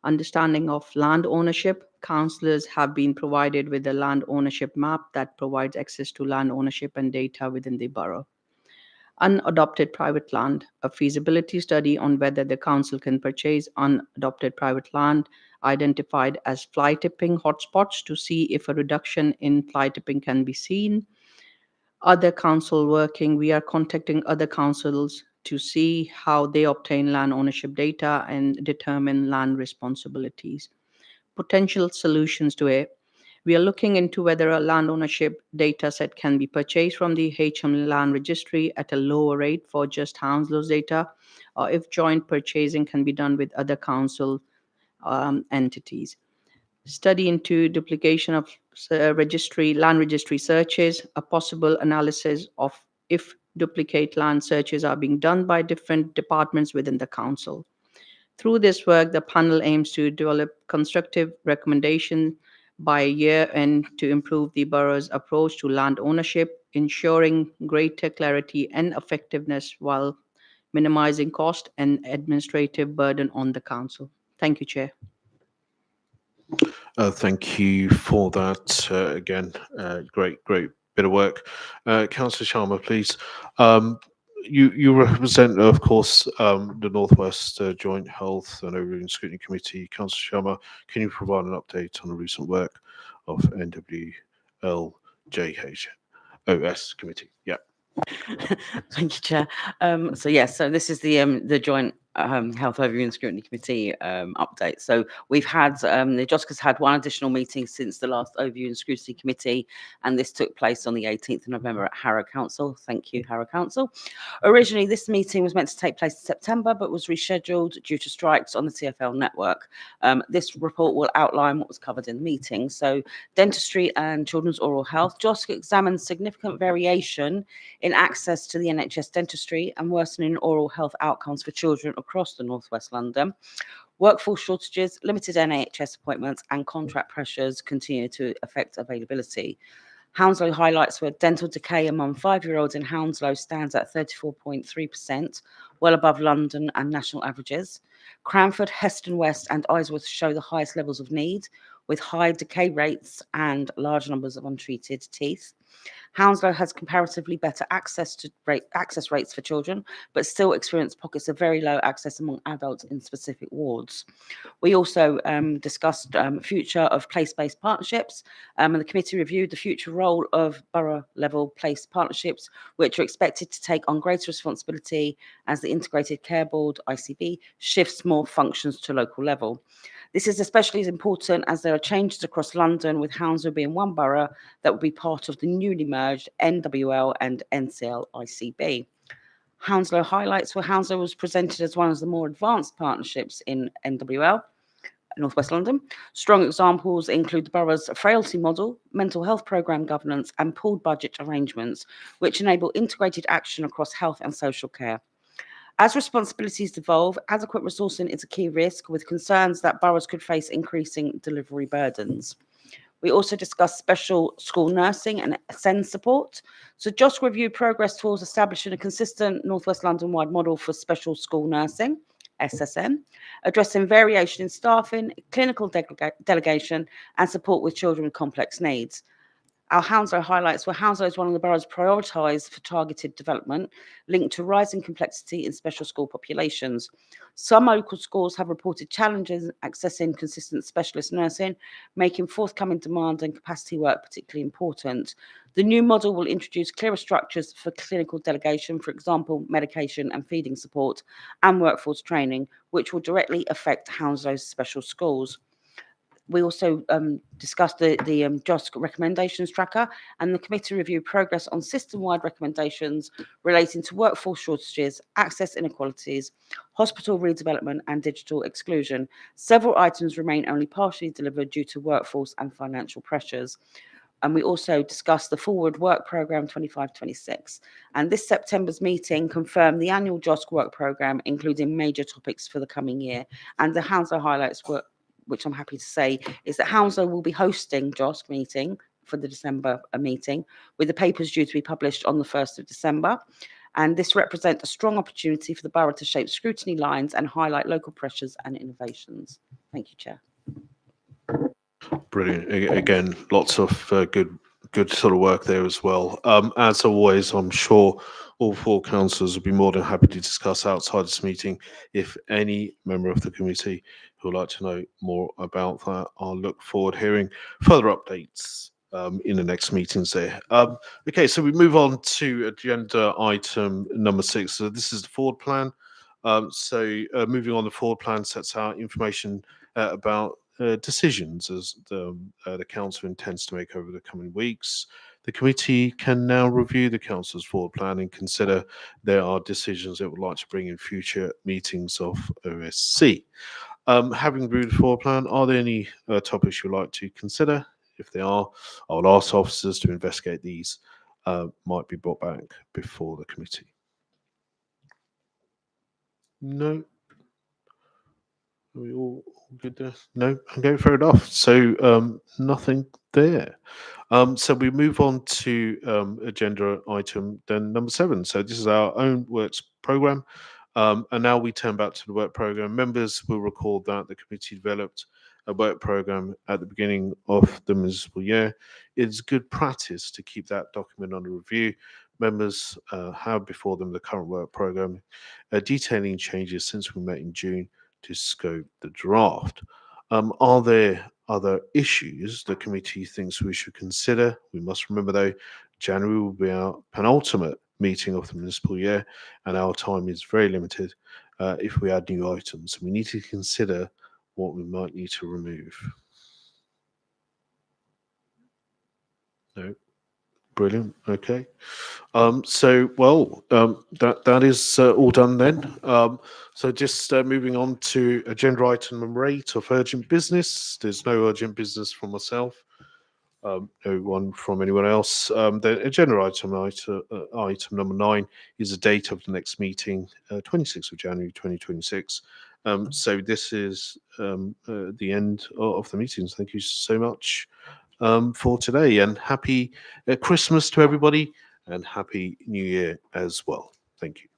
understanding of land ownership. Councillors have been provided with a land ownership map that provides access to land ownership and data within the borough. Unadopted private land, a feasibility study on whether the council can purchase unadopted private land identified as fly tipping hotspots to see if a reduction in fly tipping can be seen. Other council working, we are contacting other councils to see how they obtain land ownership data and determine land responsibilities. Potential solutions to it. We are looking into whether a land ownership data set can be purchased from the HM Land Registry at a lower rate for just Hounslow's data, or if joint purchasing can be done with other council entities. Study into duplication of land registry searches, a possible analysis of if duplicate land searches are being done by different departments within the council. Through this work, the panel aims to develop constructive recommendations by year end to improve the borough's approach to land ownership, ensuring greater clarity and effectiveness while minimizing cost and administrative burden on the council. Thank you, Chair.
Thank you for that. Again, great bit of work. Councillor Sharma, please. You represent, of course, the Northwest Joint Health and Overview Scrutiny Committee. Councillor Sharma, can you provide an update on the recent work of NWLJHOS Committee? Yeah.
Thank you, Chair. So this is the joint Health Overview and Scrutiny Committee update. So we've had the JOSCA's had one additional meeting since the last Overview and Scrutiny Committee, and this took place on the 18th of November at Harrow Council. Thank you, Harrow Council. Originally, this meeting was meant to take place in September, but was rescheduled due to strikes on the TfL network. This report will outline what was covered in the meeting. So dentistry and children's oral health. JOSCA examined significant variation in access to the NHS dentistry and worsening oral health outcomes for children across the Northwest London. Workforce shortages, limited NHS appointments and contract pressures continue to affect availability. Hounslow highlights where dental decay among 5-year-olds in Hounslow stands at 34.3%, well above London and national averages. Cranford, Heston West and Isleworth show the highest levels of need, with high decay rates and large numbers of untreated teeth. Hounslow has comparatively better access rates for children, but still experience pockets of very low access among adults in specific wards. We also discussed future of place-based partnerships, and the committee reviewed the future role of borough-level place partnerships, which are expected to take on greater responsibility as the Integrated Care Board, ICB, shifts more functions to local level. This is especially as important as there are changes across London, with Hounslow being one borough that will be part of the newly merged NWL and NCL ICB. Hounslow highlights where Hounslow was presented as one of the more advanced partnerships in NWL, Northwest London. Strong examples include the borough's frailty model, mental health programme governance and pooled budget arrangements, which enable integrated action across health and social care. As responsibilities devolve, adequate resourcing is a key risk, with concerns that boroughs could face increasing delivery burdens. We also discussed special school nursing and SEND support. So JOSC reviewed progress towards establishing a consistent Northwest London-wide model for special school nursing, SSN, addressing variation in staffing, clinical delegation and support with children with complex needs. Our Hounslow highlights where Hounslow is one of the boroughs prioritised for targeted development linked to rising complexity in special school populations. Some local schools have reported challenges accessing consistent specialist nursing, making forthcoming demand and capacity work particularly important. The new model will introduce clearer structures for clinical delegation, for example, medication and feeding support, and workforce training, which will directly affect Hounslow's special schools. We also discussed the JOSC recommendations tracker, and the committee reviewed progress on system-wide recommendations relating to workforce shortages, access inequalities, hospital redevelopment and digital exclusion. Several items remain only partially delivered due to workforce and financial pressures. And we also discussed the Forward Work Programme 25-26. And this September's meeting confirmed the annual JOSC work programme, including major topics for the coming year. And the Hounslow highlights were, which I'm happy to say, is that Hounslow will be hosting JOSC meeting for the December meeting, with the papers due to be published on the 1st of December. And this represents a strong opportunity for the borough to shape scrutiny lines and highlight local pressures and innovations. Thank you, Chair.
Brilliant. Again, lots of good sort of work there as well. As always, I'm sure all four councillors will be more than happy to discuss outside this meeting. If any member of the committee who would like to know more about that, I'll look forward to hearing further updates in the next meetings there. Okay, so we move on to agenda item number 6. So this is the forward plan. Moving on, the forward plan sets out information about decisions as the council intends to make over the coming weeks. The committee can now review the council's forward plan and consider there are decisions it would like to bring in future meetings of OSC. Having reviewed the forward plan, are there any topics you'd like to consider? If they are, I will ask officers to investigate these might be brought back before the committee. No. Are we all good there? No, okay, fair enough. So nothing there. So we move on to agenda item then number 7. So this is our own works program. And now we turn back to the work program. Members will recall that the committee developed a work program at the beginning of the municipal year. It's good practice to keep that document under review. Members have before them the current work program detailing changes since we met in June to scope the draft. Are there other issues the committee thinks we should consider? We must remember though, January will be our penultimate meeting of the municipal year and our time is very limited if we add new items. We need to consider what we might need to remove. No. Brilliant. Okay. That is all done then. So just moving on to agenda item number 8 of urgent business. There's no urgent business from myself. No one from anyone else. The agenda item number 9 is the date of the next meeting, 26th of January 2026. So this is the end of the meetings. Thank you so much for today, and happy Christmas to everybody and happy New Year as well. Thank you.